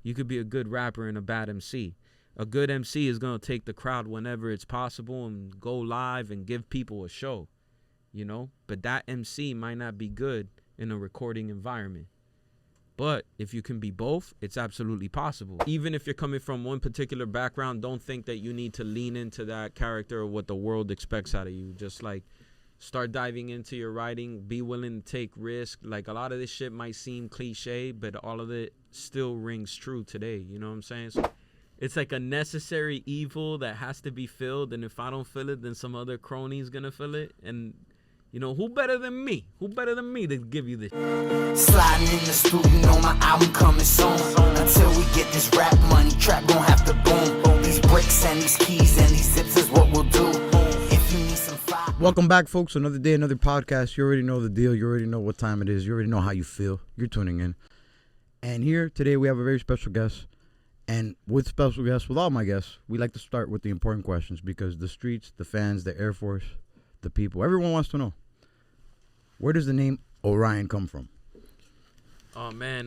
You could be a good rapper and a bad MC. A good MC is going to take the crowd whenever it's possible and go live and give people a show, you know? But that MC might not be good in a recording environment. But if you can be both, it's absolutely possible. Even if you're coming from one particular background, don't think that you need to lean into that character or what the world expects out of you. Just like start diving into your writing, be willing to take risks. Like a lot of this shit might seem cliche, but all of it still rings true today. You know what I'm saying? So it's like a necessary evil that has to be filled. And if I don't fill it, then some other crony's gonna fill it. And you know, who better than me? Who better than me to give you this? Sliding in the studio, my album coming soon. Until we get this rap money, trap gon' have to boom. These bricks and these keys and these zips is what we'll do. If you need some fire. Welcome back, folks. Another day, another podcast. You already know the deal. You already know what time it is. You already know how you feel. You're tuning in. And here today we have a very special guest. And with special guests, with all my guests, we like to start with the important questions because the streets, the fans, the Air Force, the people, everyone wants to know, where does the name Orion come from? Oh, man,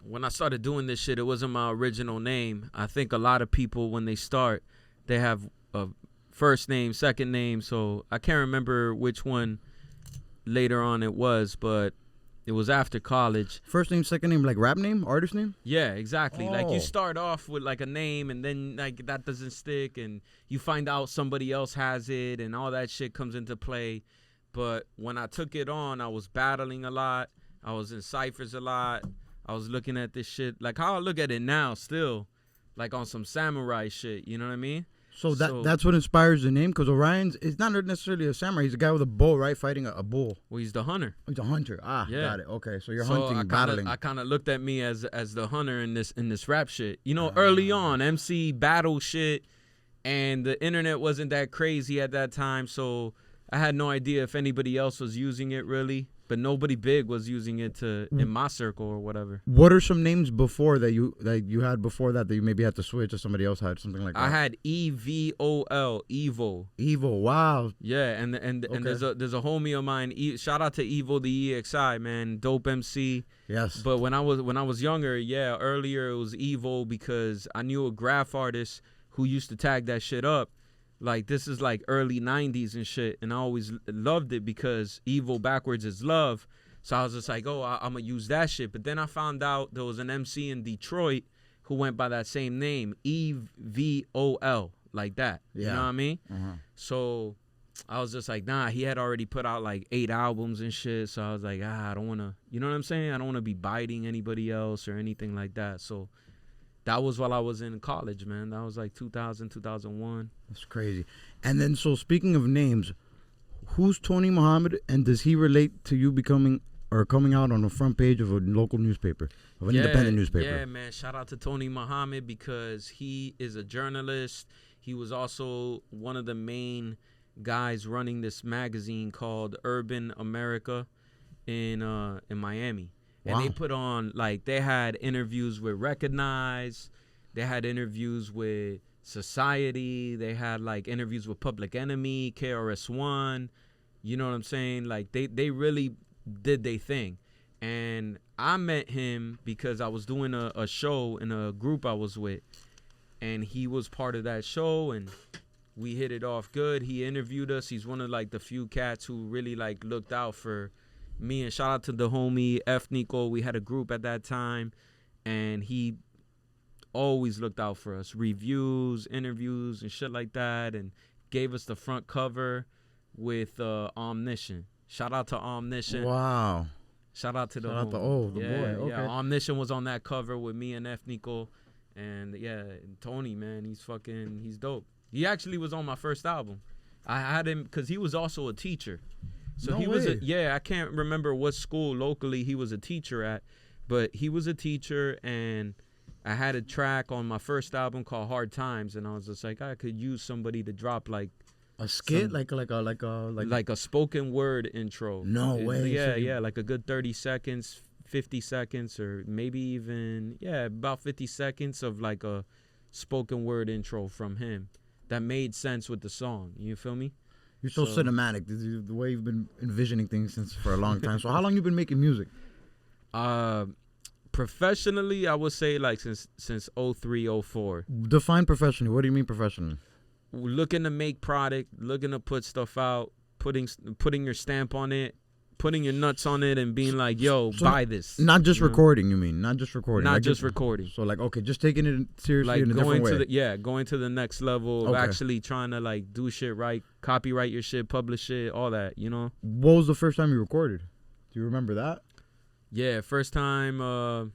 when I started doing this shit, it wasn't my original name. I think a lot of people, when they start, they have a first name, second name, so I can't remember which one later on it was, but it was after college. First name, second name, like rap name, artist name? Yeah, exactly. Oh. Like you start off with like a name and then like that doesn't stick and you find out somebody else has it and all that shit comes into play. But when I took it on, I was battling a lot. I was in ciphers a lot. I was looking at this shit like how I look at it now still, like on some samurai shit, you know what I mean? So that's what inspires the name, because Orion's is not necessarily a samurai. He's a guy with a bow, right? Fighting a bull. Well, he's the hunter. He's a hunter. Ah, Yeah. got it. Okay, so you're hunting, battling. I kind of looked at me as the hunter in this rap shit. You know, early on, MC battle shit, and the internet wasn't that crazy at that time, so I had no idea if anybody else was using it really. But nobody big was using it in my circle or whatever. What are some names before that you had before that you maybe had to switch or somebody else had something like that? I had EVOL, Evo. Evo, wow. Yeah, and there's a homie of mine. Shout out to Evo the EXI, man, dope MC. Yes. But when I was younger, yeah, earlier it was Evo because I knew a graph artist who used to tag that shit up. Like, this is like early 90s and shit. And I always loved it because evil backwards is love. So I was just like, oh, I'm going to use that shit. But then I found out there was an MC in Detroit who went by that same name, EVOL, like that. Yeah. You know what I mean? Uh-huh. So I was just like, nah, he had already put out like 8 albums and shit. So I was like, I don't want to, you know what I'm saying? I don't want to be biting anybody else or anything like that. So that was while I was in college, man. That was like 2000, 2001. That's crazy. And then, so speaking of names, who's Tony Muhammad, and does he relate to you coming out on the front page of a local newspaper, of an independent newspaper? Yeah, man. Shout out to Tony Muhammad because he is a journalist. He was also one of the main guys running this magazine called Urban America in Miami. And Wow. they put on, like, they had interviews with Recognize. They had interviews with Society. They had, like, interviews with Public Enemy, KRS-One. You know what I'm saying? Like, they really did their thing. And I met him because I was doing a show in a group I was with. And he was part of that show, and we hit it off good. He interviewed us. He's one of, like, the few cats who really, like, looked out for me. And shout out to the homie F Nico. We had a group at that time, and he always looked out for us, reviews, interviews, and shit like that, and gave us the front cover with Omniscient. Shout out to Omniscient. Wow. Shout out to the Shout out homie. to the boy. Okay. Yeah, Omniscient was on that cover with me and F Nico, and yeah, Tony, man, he's dope. He actually was on my first album. I had him because he was also a teacher. So no he way. was I can't remember what school locally he was a teacher at, but he was a teacher, and I had a track on my first album called Hard Times, and I was just like, I could use somebody to drop like a skit, like a spoken word intro. No way. Yeah, like a good 30 seconds, 50 seconds, or maybe even about 50 seconds of like a spoken word intro from him that made sense with the song. You feel me? You're so cinematic. The way you've been envisioning things for a long time. So how long you been making music? Professionally, I would say like since 03, 04. Define professionally. What do you mean professionally? Looking to make product, looking to put stuff out, putting your stamp on it, putting your nuts on it, and being like, yo, buy this. Not just recording, you mean? Not just recording. Not like just recording. So like, okay, just taking it seriously like in a different way. Going to the next level of actually trying to like do shit right, copyright your shit, publish it, all that, you know? What was the first time you recorded? Do you remember that? Yeah, first time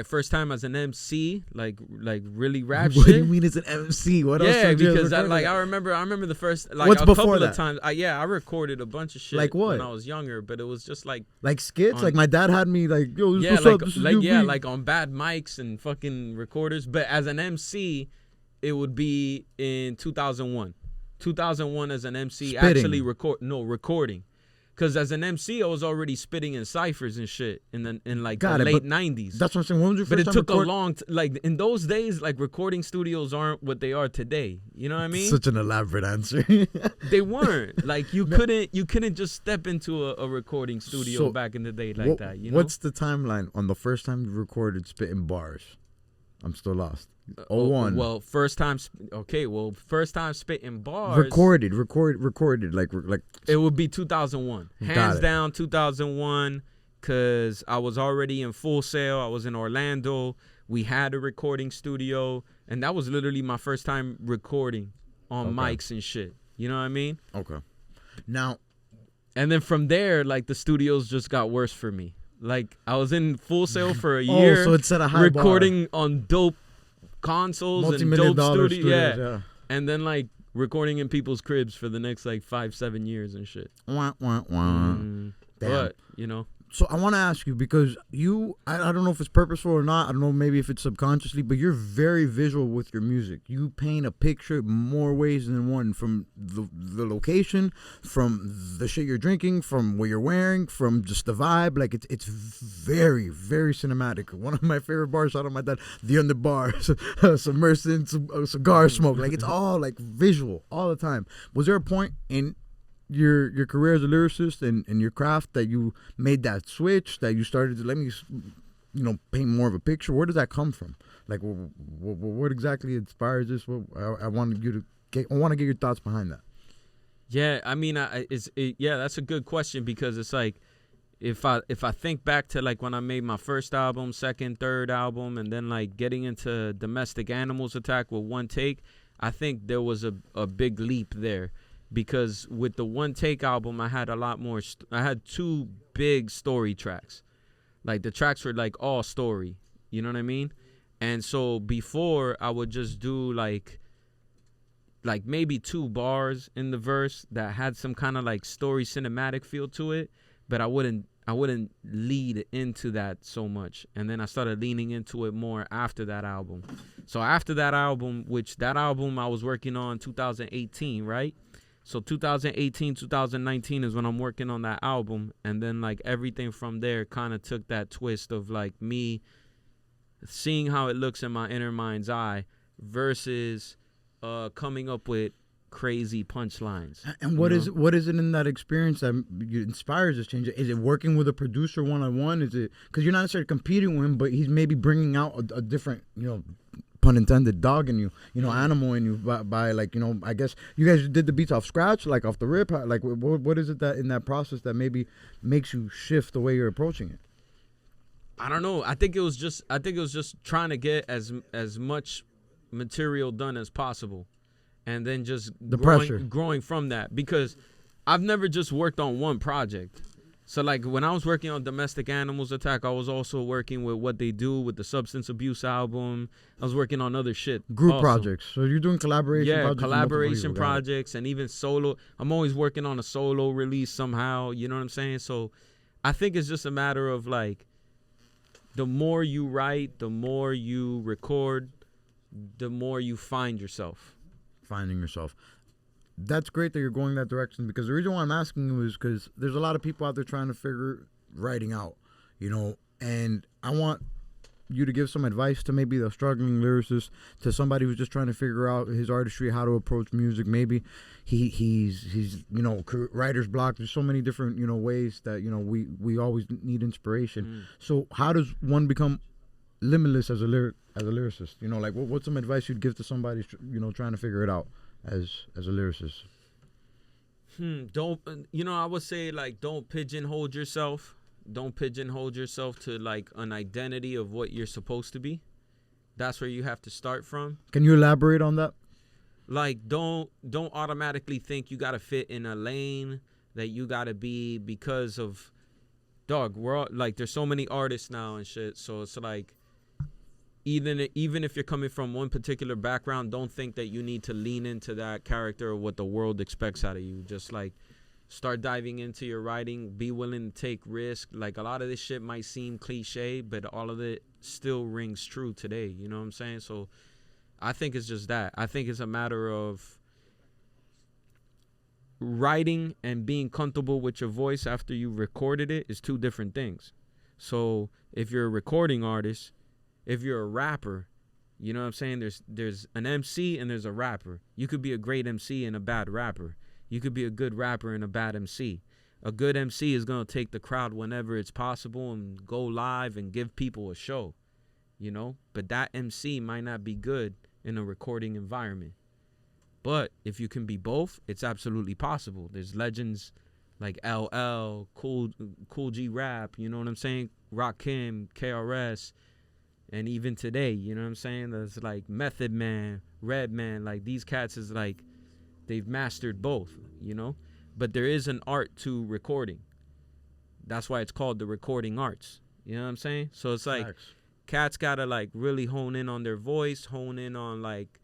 first time as an MC, like really rap shit. What do you mean as an MC? What else? Yeah, because I remember the first like What's a before couple that? of times. I recorded a bunch of shit Like what? when I was younger, but it was just like skits. Like my dad had me like, yo, this what's like up? This is like on bad mics and fucking recorders. But as an MC, it would be in 2001. 2001 as an MC, Spitting. actually recording. Because as an MC, I was already spitting in ciphers and shit in the late 90s. That's what I'm saying. When was your first But it time took a long like in those days, like recording studios aren't what they are today. You know what I mean? Such an elaborate answer. They weren't. Like you couldn't just step into a recording studio back in the day like that. You know? What's the timeline on the first time you recorded spitting bars? I'm still lost. 01. Well, first time spitting bars. Recorded. Like it would be 2001. Hands down 2001, because I was already in Full Sail. I was in Orlando. We had a recording studio, and that was literally my first time recording on mics and shit. You know what I mean? Okay. Now, and then from there, like the studios just got worse for me. Like I was in Full Sail for a year, so it set a high recording on dope consoles and dope studios, yeah. And then like recording in people's cribs for the next like 5-7 years and shit. But you know. So I want to ask you, because I don't know if it's purposeful or not. I don't know, maybe if it's subconsciously, but you're very visual with your music. You paint a picture more ways than one, from the location, from the shit you're drinking, from what you're wearing, from just the vibe. Like it's very, very cinematic. One of my favorite bars out of my dad, the underbar, submersed in cigar smoke. Like it's all like visual all the time. Was there a point in your career as a lyricist and your craft that you made that switch, that you started to let me, paint more of a picture? Where does that come from? Like, what exactly inspires this? I want to get your thoughts behind that. Yeah, I mean, that's a good question, because it's like, if I think back to like when I made my first album, second, third album, and then like getting into Domestic Animals Attack with One Take, I think there was a big leap there. Because with the One Take album, I had a lot more. I had 2 big story tracks. Like the tracks were like all story. You know what I mean? And so before, I would just do like maybe 2 bars in the verse that had some kind of like story cinematic feel to it. But I wouldn't lead into that so much. And then I started leaning into it more after that album. So after that album, I was working on 2018, right? So 2018, 2019 is when I'm working on that album. And then like everything from there kind of took that twist of like me seeing how it looks in my inner mind's eye versus coming up with crazy punchlines. And what is it in that experience that inspires this change? Is it working with a producer one-on-one? Is it because you're not necessarily competing with him, but he's maybe bringing out a different, pun intended, dog in you, animal in you by like, I guess you guys did the beats off scratch, like off the rip. Like what is it that in that process that maybe makes you shift the way you're approaching it? I don't know. I think it was just trying to get as much material done as possible, and then just growing from that, because I've never just worked on one project. So like when I was working on Domestic Animals Attack, I was also working with What They Do with the Substance Abuse album. I was working on other shit. Group projects. So you're doing collaboration projects and even solo. I'm always working on a solo release somehow. You know what I'm saying? So I think it's just a matter of like, the more you write, the more you record, the more you find yourself. Finding yourself. That's great that you're going that direction, because the reason why I'm asking you is because there's a lot of people out there trying to figure writing out, and I want you to give some advice to maybe the struggling lyricist, to somebody who's just trying to figure out his artistry, how to approach music? Maybe he's writer's block. There's so many different ways that we always need inspiration. So how does one become limitless as a lyricist? Like what's some advice you'd give to somebody trying to figure it out as a lyricist? Don't I would say, like, don't pigeonhole yourself. Don't pigeonhole yourself to like an identity of what you're supposed to be. That's where you have to start from. Can you elaborate on that? Like, don't automatically think you gotta fit in a lane that you gotta be because of, dog. We're all, like, there's so many artists now and shit. So it's like, even if you're coming from one particular background, don't think that you need to lean into that character or what the world expects out of you. Just like, start diving into your writing. Be willing to take risk. Like, a lot of this shit might seem cliche, but all of it still rings true today. You know what I'm saying? So I think it's just that. I think it's a matter of writing and being comfortable with your voice after you recorded it is two different things. So if you're a recording artist, if you're a rapper, you know what I'm saying? There's an MC and there's a rapper. You could be a great MC and a bad rapper. You could be a good rapper and a bad MC. A good MC is going to take the crowd whenever it's possible and go live and give people a show, But that MC might not be good in a recording environment. But if you can be both, it's absolutely possible. There's legends like LL, Cool G Rap, you know what I'm saying? Rakim, KRS, and even today, you know what I'm saying? There's like Method Man, Redman, like these cats is like, they've mastered both, But there is an art to recording. That's why it's called the recording arts. You know what I'm saying? So it's like, cats gotta like really hone in on their voice, hone in on like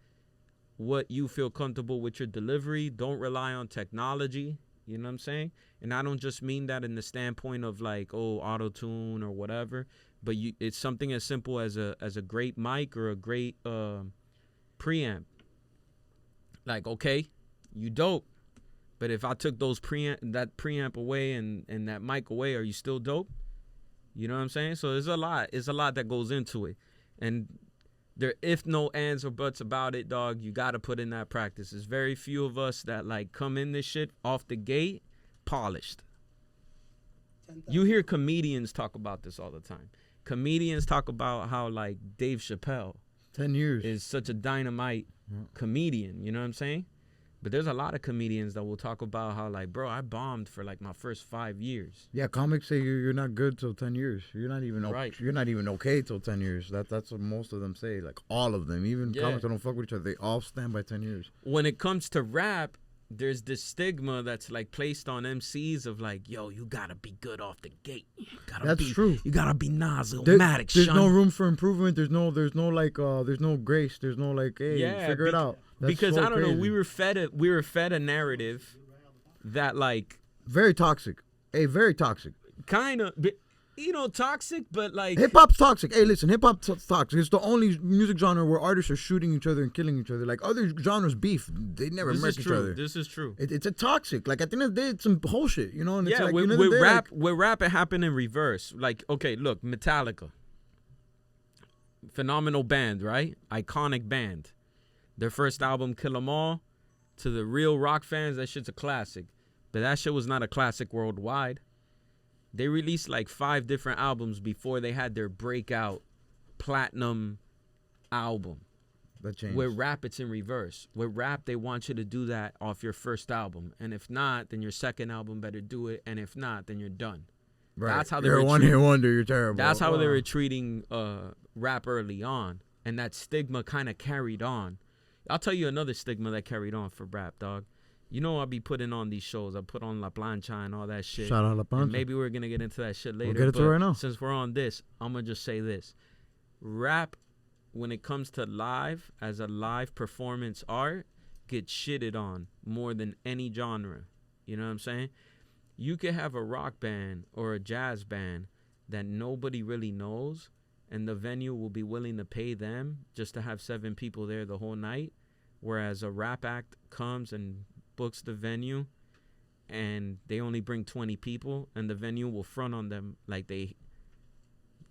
what you feel comfortable with your delivery. Don't rely on technology. You know what I'm saying? And I don't just mean that in the standpoint of like, auto-tune or whatever. But it's something as simple as a great mic or a great preamp. Like, okay, you dope, but if I took that preamp away and that mic away, are you still dope? You know what I'm saying? So there's a lot that goes into it, and there, if no ands or buts about it, dog, you gotta put in that practice. There's very few of us that like come in this shit off the gate polished. You hear comedians talk about this all the time. Comedians talk about how like Dave Chappelle 10 years is such a dynamite comedian, you know what I'm saying? But there's a lot of comedians that will talk about how like, bro, I bombed for like my first 5 years. Yeah, comics say you're not good till 10 years. You're not even You're not even okay till 10 years. That's what most of them say. Like all of them, even comics that don't fuck with each other, they all stand by 10 years. When it comes to rap, there's this stigma that's like placed on MCs of like, yo, you gotta be good off the gate. That's true. You gotta be Nas-o-matic. There's no room for improvement. There's no grace. There's no like, hey, figure it out. That's because so I don't crazy. know, we were fed a narrative that like very toxic. Hey, very toxic. Kind of, toxic, but like hip hop's toxic. Hey, listen, hip hop's toxic. It's the only music genre where artists are shooting each other and killing each other. Like other genres, beef. They never murk each other. This is true. It's a toxic. Like at the end of the day, it's some bullshit. And it's like, with rap, it happened in reverse. Like, okay, look, Metallica, phenomenal band, right? Iconic band. Their first album, Kill 'Em All, to the real rock fans, that shit's a classic. But that shit was not a classic worldwide. They released like 5 different albums before they had their breakout platinum album. That changed. With rap, it's in reverse. With rap, they want you to do that off your first album. And if not, then your second album better do it. And if not, then you're done. Right. That's how you're a one-hit wonder. You're terrible. That's how they were treating rap early on. And that stigma kind of carried on. I'll tell you another stigma that carried on for rap, dog. I'll be putting on these shows. I put on La Plancha and all that shit. Shout out La Plancha. And maybe we're going to get into that shit later. We'll get into it right now. Since we're on this, I'm going to just say this. Rap, when it comes to live, as a live performance art, gets shitted on more than any genre. You know what I'm saying? You could have a rock band or a jazz band that nobody really knows, and the venue will be willing to pay them just to have 7 people there the whole night, whereas a rap act comes and books the venue and they only bring 20 people, and the venue will front on them like they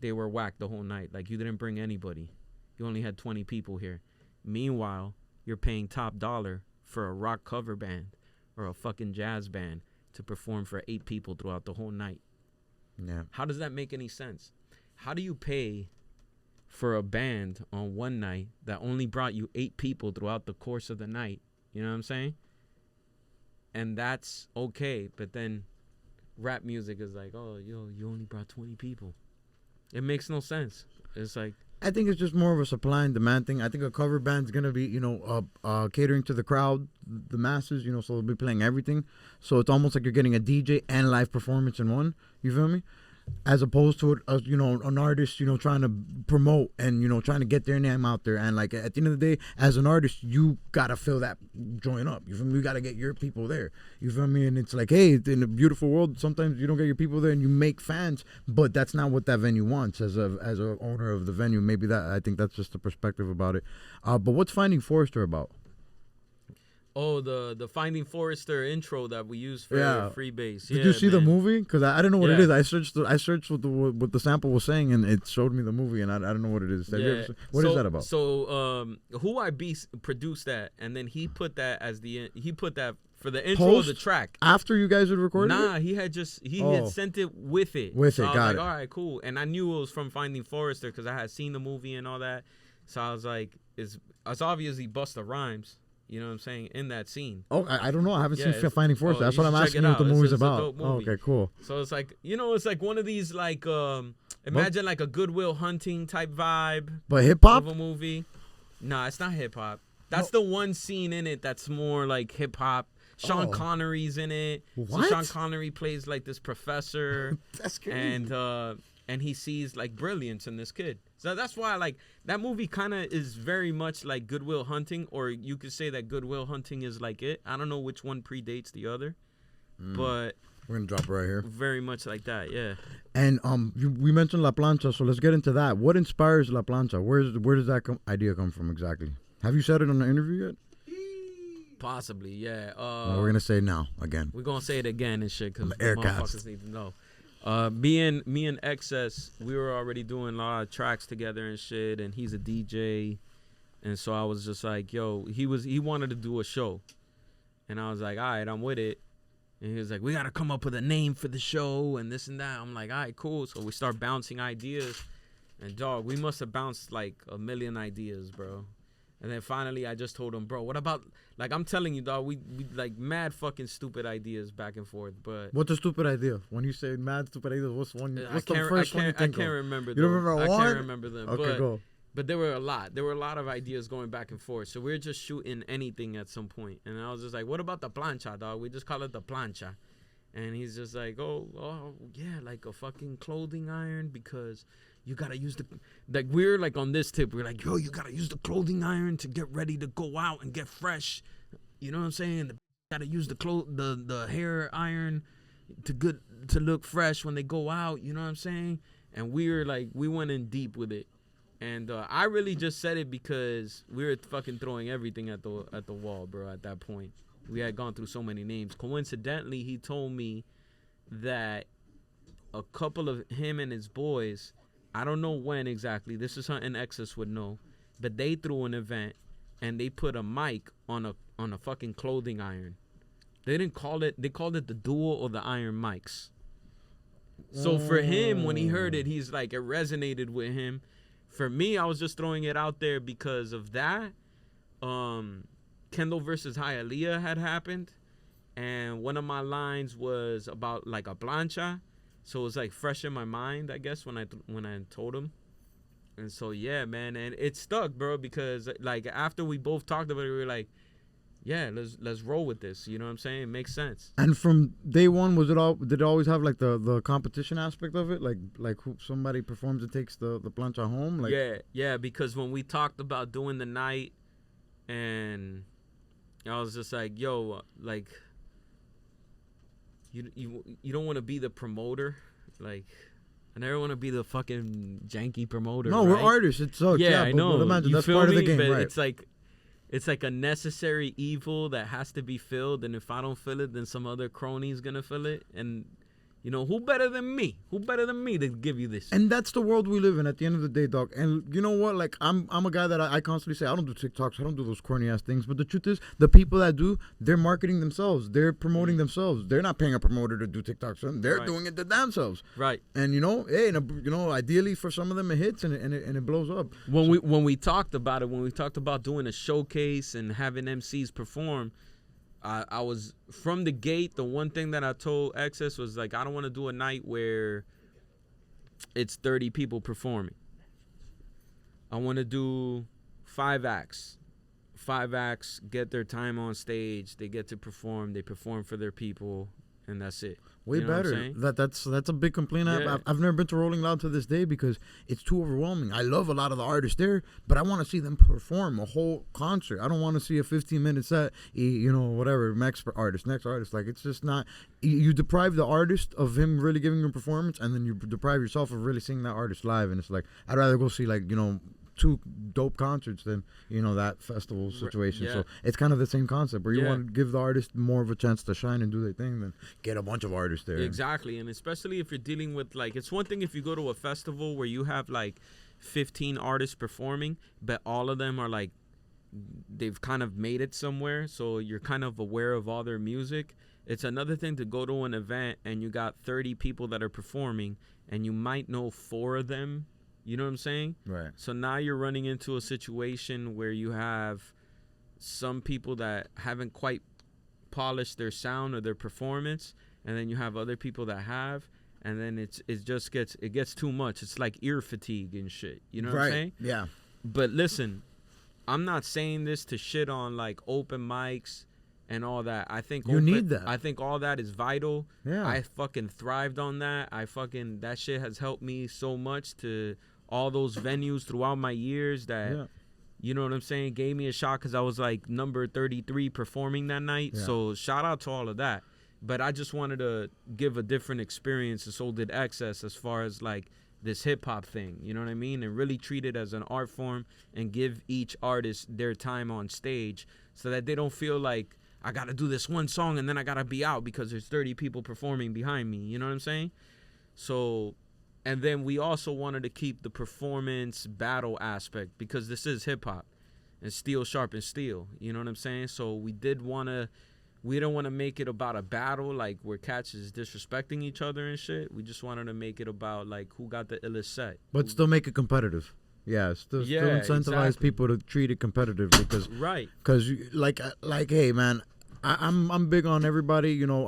they were whack the whole night. Like, you didn't bring anybody. You only had 20 people here. Meanwhile, you're paying top dollar for a rock cover band or a fucking jazz band to perform for 8 people throughout the whole night. Yeah. How does that make any sense? How do you pay for a band on one night that only brought you 8 people throughout the course of the night? You know what I'm saying? And that's okay. But then rap music is like, oh, yo, you only brought 20 people. It makes no sense. It's like, I think it's just more of a supply and demand thing. I think a cover band's gonna be, catering to the crowd, the masses, so they'll be playing everything. So it's almost like you're getting a DJ and live performance in one. You feel me? As opposed to an artist, trying to promote and trying to get their name out there. And like at the end of the day, as an artist, you gotta fill that joint up. You feel me? You gotta get your people there. You feel me? And it's like, hey, in a beautiful world, sometimes you don't get your people there and you make fans, but that's not what that venue wants. As a owner of the venue, maybe I think that's just the perspective about it. But what's Finding Forrester about? oh, the Finding Forrester intro that we use for Freebase. Did you see the movie? Because I didn't know what it is. I searched what the sample was saying, and it showed me the movie, and I don't know what it is. What is that about? So Who I Be produced that, and then he put that for the intro of the track. After you guys had recorded it? Nah, he had sent it with it. With so it, I was got like, it. all right, cool. And I knew it was from Finding Forrester because I had seen the movie and all that. So I was like, it's obviously Busta Rhymes. You know what I'm saying? In that scene. Oh, I don't know. I haven't seen Finding Forrester. That's you what I'm should asking check you it what the out. movie's It's a about. dope movie. Okay, cool. So it's like, it's like one of these like imagine like a Good Will Hunting type vibe. But hip hop? Of a movie. Nah, it's not hip hop. That's the one scene in it that's more like hip hop. Sean Connery's in it. What? So Sean Connery plays like this professor. That's crazy. And he sees like brilliance in this kid. So that's why like that movie kind of is very much like Good Will Hunting, or you could say that Good Will Hunting is like it. I don't know which one predates the other, but we're gonna drop it right here. Very much like that, yeah. And we mentioned La Plancha, so let's get into that. What inspires La Plancha? Where does that idea come from exactly? Have you said it on the interview yet? Possibly, yeah. No, we're gonna say it now again. We're gonna say it again and shit because Heir motherfuckers Cast. need to know. Me and Excess, we were already doing a lot of tracks together and shit, and he's a DJ, and so I was just like, yo, he wanted to do a show, and I was like, all right, I'm with it, and he was like, we gotta come up with a name for the show and this and that. I'm like, all right, cool. So we start bouncing ideas, and dog, we must have bounced like a million ideas, bro. And then finally, I just told him, bro, what about, like, I'm telling you, dog, we like mad fucking stupid ideas back and forth. But what's a stupid idea? When you say mad stupid ideas, what's the first one you think I of? can't remember. You don't remember one? I can't remember them. Okay, go. But there were a lot. There were a lot of ideas going back and forth. So we were just shooting anything at some point. And I was just like, what about the plancha, dog? We just call it the plancha. And he's just like, oh, yeah, like a fucking clothing iron because you got to use like we're like on this tip. We're like, yo, you got to use the clothing iron to get ready to go out and get fresh. You know what I'm saying? Got to use the hair iron to look fresh when they go out. You know what I'm saying? And we went in deep with it. And I really just said it because we were fucking throwing everything at the wall, bro, at that point. We had gone through so many names. Coincidentally, he told me that a couple of him and his boys, I don't know when exactly, this is something Excess would know, but they threw an event and they put a mic on a fucking clothing iron. They called it the dual or the iron mics. So for him, when he heard it, he's like, it resonated with him. For me, I was just throwing it out there because of that. Kendall versus Hialeah had happened, and one of my lines was about like a plancha, so it was like fresh in my mind, I guess, when I told him. And so yeah, man, and it stuck, bro, because like after we both talked about it, we were like, yeah, let's roll with this. You know what I'm saying? It makes sense. And from day one, did it always have like the competition aspect of it, like who somebody performs and takes the plancha home? Like yeah, because when we talked about doing the night, and I was just like, yo, like, you don't want to be the promoter, like, I never want to be the fucking janky promoter. No, right? we're artists. It sucks. Yeah, I know. But imagine, you that's feel part me? of the game, but right? It's like a necessary evil that has to be filled, and if I don't fill it, then some other crony's gonna fill it, and You know, who better than me? Who better than me to give you this? And that's the world we live in at the end of the day, dog. And you know what? Like, I'm a guy that I constantly say, I don't do TikToks. I don't do those corny ass things. But the truth is, the people that do, they're marketing themselves. They're promoting themselves. They're not paying a promoter to do TikToks. They're doing it to themselves. Right. And you know, hey, you know, ideally for some of them it hits and it blows up. When we talked about it, when we talked about doing a showcase and having MCs perform, I was from the gate. The one thing that I told Excess was like, I don't want to do a night where it's 30 people performing. I want to do 5 acts. 5 acts get their time on stage. They get to perform. They perform for their people, and that's it. Way better. That's a big complaint. Yeah. I've never been to Rolling Loud to this day because it's too overwhelming. I love a lot of the artists there, but I want to see them perform a whole concert. I don't want to see a 15-minute set. You know, whatever. Next artist. Like, it's just not. You deprive the artist of him really giving a performance, and then you deprive yourself of really seeing that artist live. And it's like, I'd rather go see, like, you know, 2 dope concerts than, you know, that festival situation. Yeah. So it's kind of the same concept where you Yeah. want to give the artist more of a chance to shine and do their thing than get a bunch of artists there. Exactly. And especially if you're dealing with, like, it's one thing if you go to a festival where you have like 15 artists performing, but all of them are like, they've kind of made it somewhere, so you're kind of aware of all their music. It's another thing to go to an event and you got 30 people that are performing and you might know 4 of them. You know what I'm saying? Right. So now you're running into a situation where you have some people that haven't quite polished their sound or their performance, and then you have other people that have, and then it gets too much. It's like ear fatigue and shit. You know what I'm saying? Yeah. But listen, I'm not saying this to shit on like open mics and all that. I think you need that. I think all that is vital. Yeah. I fucking thrived on that. That shit has helped me so much to all those venues throughout my years that, you know what I'm saying, gave me a shot because I was like number 33 performing that night. Yeah. So shout out to all of that. But I just wanted to give a different experience, and so did Excess, as far as like this hip hop thing, you know what I mean? And really treat it as an art form and give each artist their time on stage so that they don't feel like I got to do this one song and then I got to be out because there's 30 people performing behind me. You know what I'm saying? So, and then we also wanted to keep the performance battle aspect because this is hip hop and steel sharpens steel. You know what I'm saying? So we don't want to make it about a battle like where cats is disrespecting each other and shit. We just wanted to make it about like who got the illest set. But still make it competitive. Yeah, still incentivize people to treat it competitive because Because like hey man, I'm big on everybody. You know,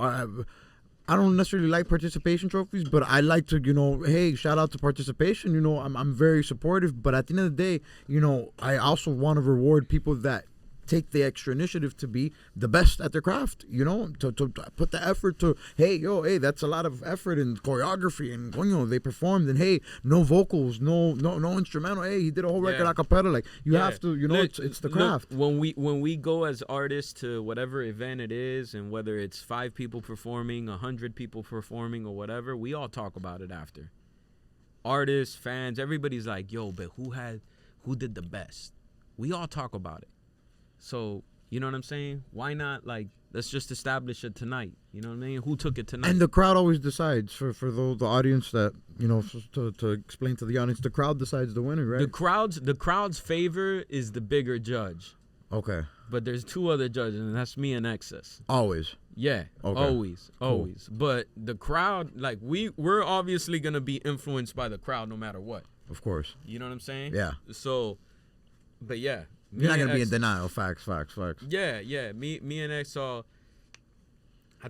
I don't necessarily like participation trophies, but I like to, you know, hey, shout out to participation. You know, I'm very supportive, but at the end of the day, you know, I also want to reward people that take the extra initiative to be the best at their craft, you know, to put the effort to, hey, that's a lot of effort and choreography and, you know, they performed and, hey, no vocals, no instrumental. Hey, he did a whole record a cappella. Like, you have to, you know, it's the craft. Look, when we go as artists to whatever event it is, and whether it's 5 people performing, 100 people performing or whatever, we all talk about it after. Artists, fans, everybody's like, yo, but who did the best? We all talk about it. So, you know what I'm saying? Why not, like, let's just establish it tonight. You know what I mean? Who took it tonight? And the crowd always decides for the audience that, you know, to explain to the audience, the crowd decides the winner, right? The crowd's favor is the bigger judge. Okay. But there's 2 other judges, and that's me and Excess. Always. Yeah, okay. Always. Cool. But the crowd, like, we're obviously going to be influenced by the crowd no matter what. Of course. You know what I'm saying? Yeah. So, but yeah. You're not going to be in denial. Facts. Yeah. Me and X, I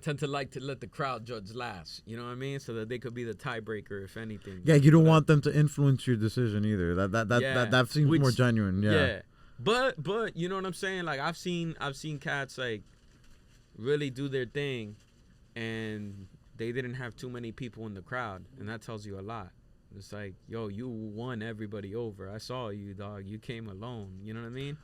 tend to like to let the crowd judge last. You know what I mean? So that they could be the tiebreaker, if anything. Yeah, you don't want them to influence your decision either. That seems more genuine. Yeah. But you know what I'm saying? Like I've seen cats like really do their thing, and they didn't have too many people in the crowd, and that tells you a lot. It's like, yo, you won everybody over. I saw you, dog. You came alone. You know what I mean?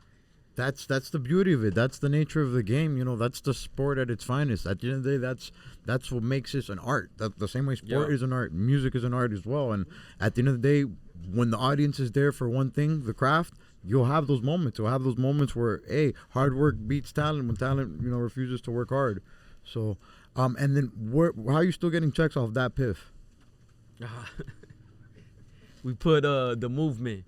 That's the beauty of it. That's the nature of the game. You know, that's the sport at its finest. At the end of the day, that's what makes this an art. The same way sport is an art, music is an art as well. And at the end of the day, when the audience is there for one thing, the craft, you'll have those moments. You'll have those moments where, hey, hard work beats talent when talent, you know, refuses to work hard. So And then how are you still getting checks off that piff? We put the movement.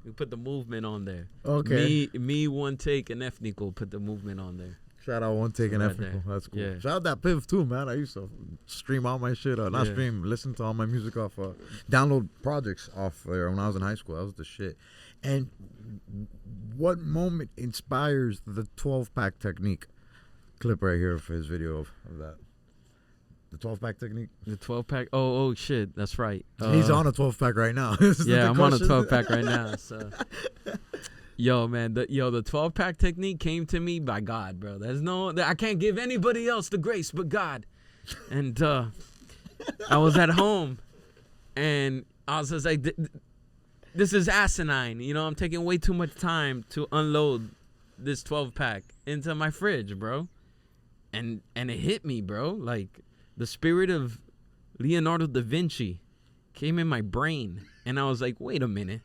We put the movement on there. Okay. Me, one take, and Ethnico put the movement on there. Shout out One Take and Ethnico. That's cool. Yeah. Shout out that piff too, man. I used to stream all my shit. Not stream, listen to all my music off. Download projects off there when I was in high school. That was the shit. And what moment inspires the 12-pack technique? Clip right here for his video of that. The 12-pack technique. The 12-pack. Oh shit, that's right. He's on a 12-pack right now. Yeah, I'm on a 12-pack right now. So, yo, man, the 12-pack technique came to me by God, bro. I can't give anybody else the grace but God. And I was at home, and I was just like, this is asinine. You know, I'm taking way too much time to unload this 12-pack into my fridge, bro. And it hit me, bro. Like, the spirit of Leonardo da Vinci came in my brain, and I was like, wait a minute,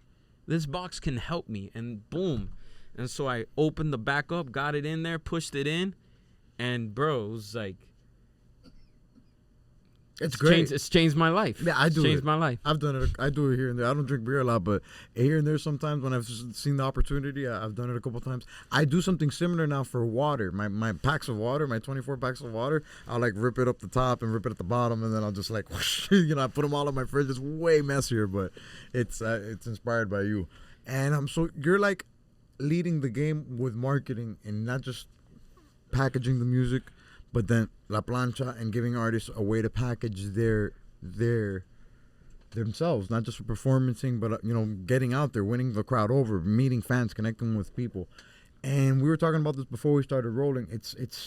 this box can help me. And boom. And so I opened the back up, got it in there, pushed it in, and bro, it was like, it's great. It's changed my life. Yeah, I do. Changed my life. I've done it. I do it here and there. I don't drink beer a lot, but here and there sometimes when I've seen the opportunity, I've done it a couple times. I do something similar now for water. My packs of water, my 24 packs of water, I'll like rip it up the top and rip it at the bottom, and then I'll just like, whoosh, I put them all in my fridge. It's way messier, but it's inspired by you. And so you're like leading the game with marketing and not just packaging the music, but then La Plancha and giving artists a way to package themselves, not just for performancing, but getting out there, winning the crowd over, meeting fans, connecting with people. And we were talking about this before we started rolling.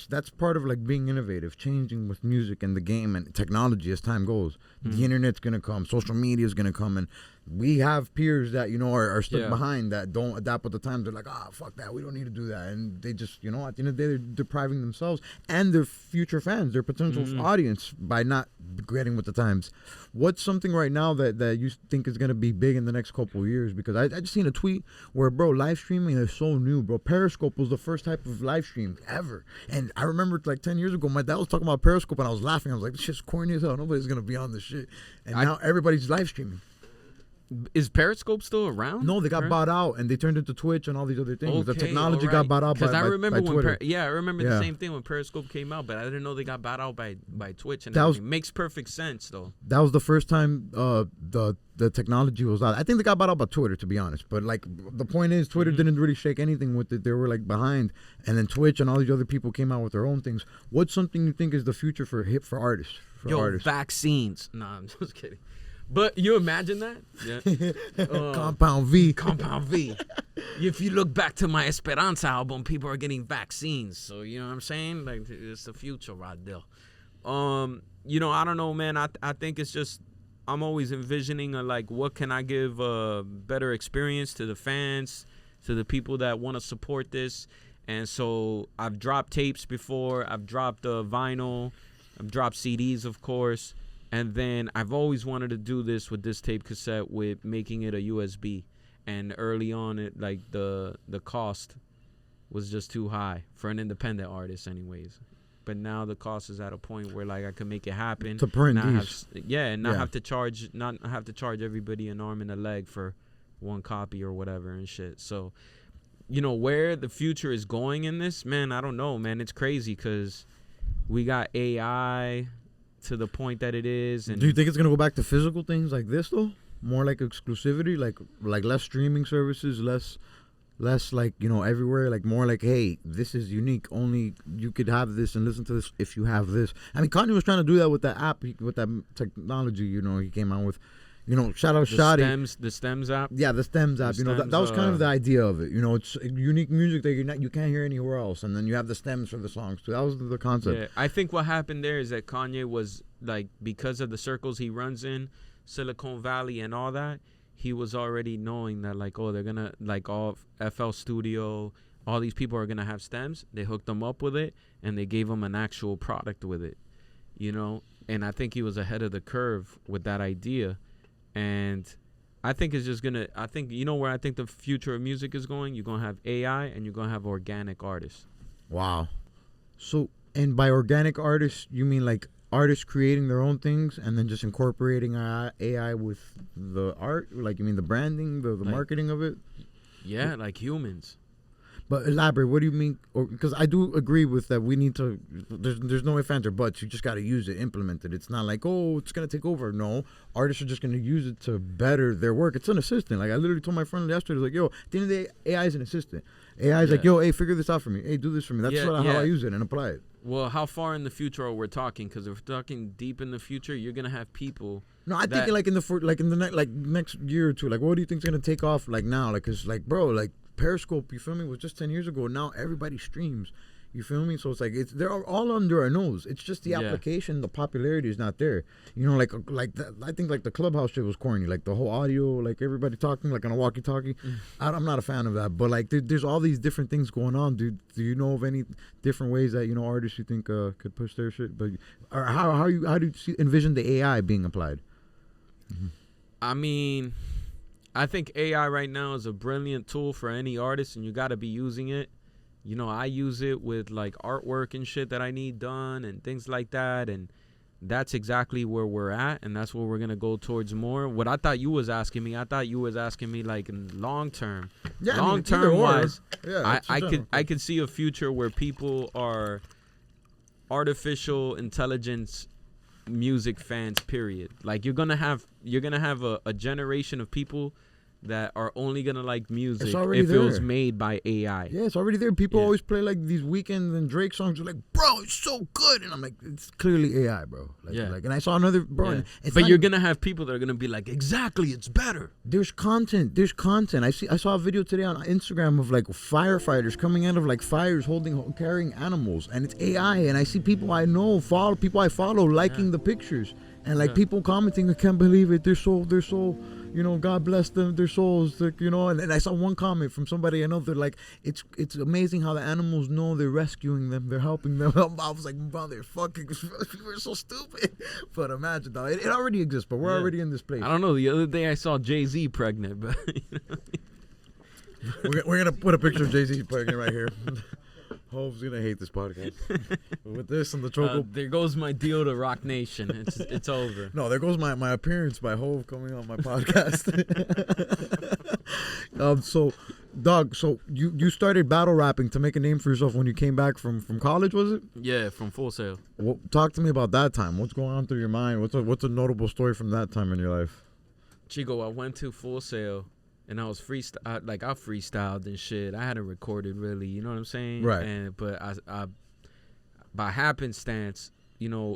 That's part of like being innovative, changing with music and the game and technology as time goes. The internet's gonna come, social media is gonna come, and we have peers that are stuck behind, that don't adapt with the times. They're like, fuck that, we don't need to do that, and they just at the end of the day they're depriving themselves and their future fans, their potential audience, by not getting with the times. What's something right now that you think is gonna be big in the next couple of years? Because I just seen a tweet where, bro, live streaming is so new, bro. Periscope was the first type of live stream ever, and I remember like 10 years ago my dad was talking about Periscope and I was laughing. I was like, this shit's corny as hell, nobody's gonna be on this shit. And now everybody's live streaming. Is Periscope still around? No, they got bought out and they turned into Twitch and all these other things. The technology got bought out by I remember by when Twitter. I remember the same thing when Periscope came out, but I didn't know they got bought out by Twitch, and that makes perfect sense though. That was the first time the technology was out. I think they got bought out by Twitter, to be honest. But like the point is, Twitter didn't really shake anything with it. They were like behind, and then Twitch and all these other people came out with their own things. What's something you think is the future for artists? Vaccines. Nah, I'm just kidding. But you imagine that? Yeah. Compound V. Compound V. If you look back to my Esperanza album, people are getting vaccines. So, you know what I'm saying? Like, it's the future right there. I don't know, man. I think it's just, I'm always envisioning what can I give a better experience to the fans, to the people that want to support this. And so I've dropped tapes before. I've dropped vinyl. I've dropped CDs, of course. And then I've always wanted to do this with this tape cassette, with making it a USB. And early on, the cost was just too high for an independent artist, anyways. But now the cost is at a point where I can make it happen to print these. Not have to charge everybody an arm and a leg for one copy or whatever and shit. So, where the future is going in this, man, I don't know, man. It's crazy because we got AI to the point that it is. And do you think it's gonna go back to physical things like this though? More like exclusivity, like less streaming services, less everywhere, like more like, hey, this is unique, only you could have this and listen to this if you have this. I mean, Kanye was trying to do that with that app, with that technology, he came out with. Shout out Shotty. The Stems app? Yeah, the Stems app. That was kind of the idea of it. It's unique music that you can't hear anywhere else. And then you have the stems for the songs. So that was the concept. Yeah, I think what happened there is that Kanye was, because of the circles he runs in, Silicon Valley and all that, he was already knowing that, they're going to, all FL Studio, all these people are going to have stems. They hooked them up with it, and they gave them an actual product with it, And I think he was ahead of the curve with that idea. And I think it's just where I think the future of music is going? You're going to have AI and you're going to have organic artists. Wow. So And by organic artists, you mean like artists creating their own things and then just incorporating AI with the art? Like, you mean the branding, the marketing of it? Yeah, like humans. But elaborate. What do you mean? Because I do agree with that. We need to. There's no ifs, ands, or buts. You just got to use it, implement it. It's not like, oh, it's gonna take over. No, artists are just gonna use it to better their work. It's an assistant. Like I literally told my friend yesterday, like, yo, at the end of the day, AI is an assistant. AI is like, yo, hey, figure this out for me. Hey, do this for me. That's how I use it and apply it. Well, how far in the future are we talking? Because if we're talking deep in the future, you're gonna have people. No, I think like in the next year or two. Like, what do you think's gonna take off? Like now, like, cause like, bro, like. Periscope, you feel me, was just 10 years ago. Now everybody streams, you feel me? So it's like they're all under our nose. It's just the application, the popularity is not there. You know, I think like the Clubhouse shit was corny. Like the whole audio, like everybody talking like on a walkie-talkie. I'm not a fan of that. But like there's all these different things going on, dude. Do you know of any different ways that artists you think could push their shit? But or how do you envision the AI being applied? Mm-hmm. I mean, I think AI right now is a brilliant tool for any artist, and you got to be using it. You know, I use it with like artwork and shit that I need done and things like that, and that's exactly where we're at, and that's what we're gonna go towards more. What I thought you was asking me, like in long term. Yeah, long term wise, yeah, I could see a future where people are artificial intelligence music fans, period. Like you're gonna have a generation of people that are only gonna like music if it was made by AI. Yeah, it's already there. People always play like these Weeknd and Drake songs. They're like, bro, it's so good, and I'm like, it's clearly AI, bro. Like, and I saw another, bro. Yeah. But you're gonna have people that are gonna be like, exactly, it's better. There's content. I saw a video today on Instagram of like firefighters coming out of like fires, carrying animals, and it's AI. And I see people I know people I follow liking the pictures, and like people commenting, I can't believe it. They're so. God bless them, their souls, like, and I saw one comment from somebody I know. They're like, it's amazing how the animals know they're rescuing them, they're helping them. I was like, brother, we're so stupid. But imagine, though, it already exists, but we're already in this place. I don't know. The other day I saw Jay-Z pregnant, but we're gonna put a picture of Jay-Z pregnant right here. Hope's gonna hate this podcast. With this and the choco. There goes my deal to Rock Nation. It's over. No, there goes my appearance by Hove coming on my podcast. So, Doug, you started battle rapping to make a name for yourself when you came back from college, was it? Yeah, from Full Sail. Well, talk to me about that time. What's going on through your mind? What's a notable story from that time in your life? Chico, I went to Full Sail. And I was I freestyled and shit. I hadn't recorded really, you know what I'm saying? Right. But I by happenstance,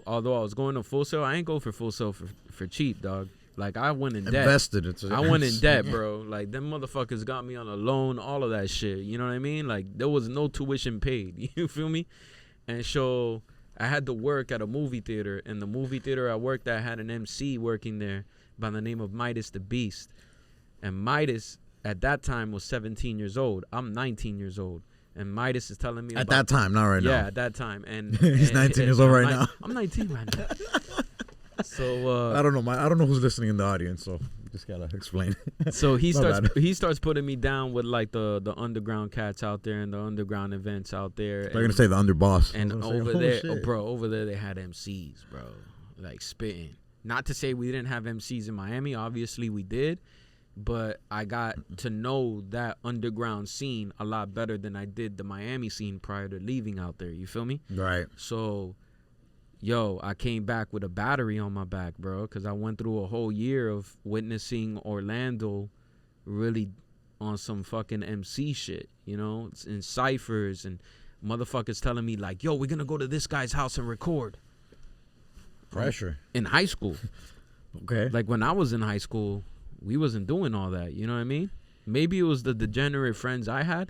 although I was going to Full Sail, I ain't go for Full Sail for cheap, dog. Like I went in debt. Invested. I went in debt, bro. Like them motherfuckers got me on a loan, all of that shit. You know what I mean? Like there was no tuition paid. You feel me? And so I had to work at a movie theater, and the movie theater I worked at had an MC working there by the name of Midas the Beast. And Midas, at that time, was 17 years old. I'm 19 years old. And Midas is telling me at that time, not right now. Yeah, at that time. And he's 19 years old right now. I'm 19 right now. So I don't know. I don't know who's listening in the audience, so just gotta explain. So he starts putting me down with like the underground cats out there and the underground events out there. They're gonna say the underboss. And over there they had MCs, bro, like spitting. Not to say we didn't have MCs in Miami. Obviously we did. But I got to know that underground scene a lot better than I did the Miami scene prior to leaving out there. You feel me? Right. So, I came back with a battery on my back, bro, because I went through a whole year of witnessing Orlando really on some fucking MC shit, in ciphers and motherfuckers telling me like, yo, we're going to go to this guy's house and record. Pressure. In high school. Okay. Like when I was in high school, we wasn't doing all that, you know what I mean? Maybe it was the degenerate friends I had,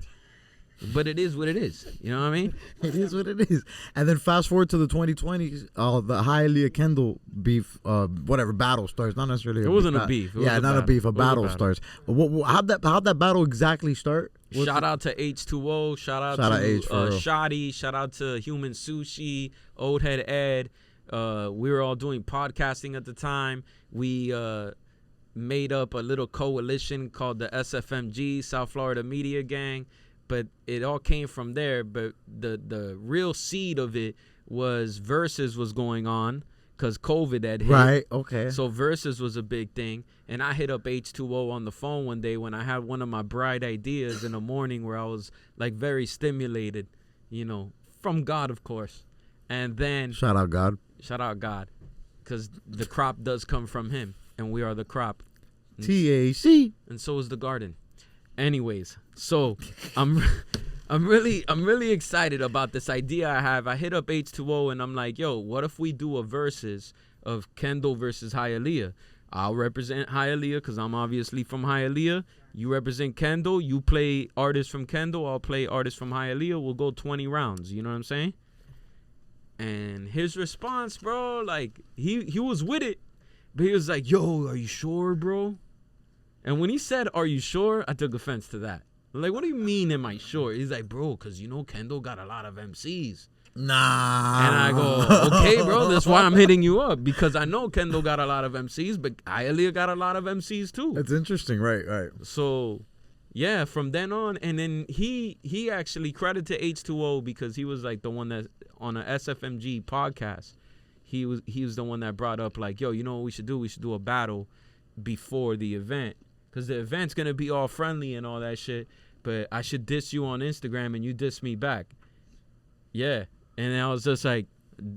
but it is what it is, you know what I mean? It is what it is. And then fast forward to the 2020s, the Hialeah Kendall beef, battle starts. Not necessarily. It wasn't a beef. A beef. A battle starts. How'd that battle exactly start? Shout out to H2O. Shout out to Shoddy. Shout out to Human Sushi. Old Head Ed. We were all doing podcasting at the time. We made up a little coalition called the SFMG, South Florida Media Gang. but it all came from there. But the real seed of it was Versus was going on because COVID had hit. Right, okay. So Versus was a big thing. And I hit up H2O on the phone one day when I had one of my bright ideas in the morning where I was like very stimulated, you know, from God, of course. And then Shout out God. shout out God, because the crop does come from him and we are the crop. THC. And so is the garden. Anyways, so I'm really excited about this idea I have. I hit up H2O and I'm like, yo, what if we do a versus of Kendall versus Hialeah? I'll represent Hialeah because I'm obviously from Hialeah. You represent Kendall. You play artists from Kendall. I'll play artists from Hialeah. We'll go 20 rounds. You know what I'm saying? And his response, bro, like, he was with it. But he was like, yo, are you sure, bro? And when he said, are you sure? I took offense to that. Like, what do you mean, am I sure? He's like, bro, because, you know, Kendall got a lot of MCs. Nah. And I go, okay, bro, that's why I'm hitting you up. Because I know Kendall got a lot of MCs, but Hialeah got a lot of MCs too. It's interesting, right. So, yeah, from then on. And then he actually credit to H2O because he was like the one that on a SFMG podcast. He was the one that brought up like, yo, you know what we should do? We should do a battle before the event. Because the event's going to be all friendly and all that shit. But I should diss you on Instagram and you diss me back. Yeah. And I was just like,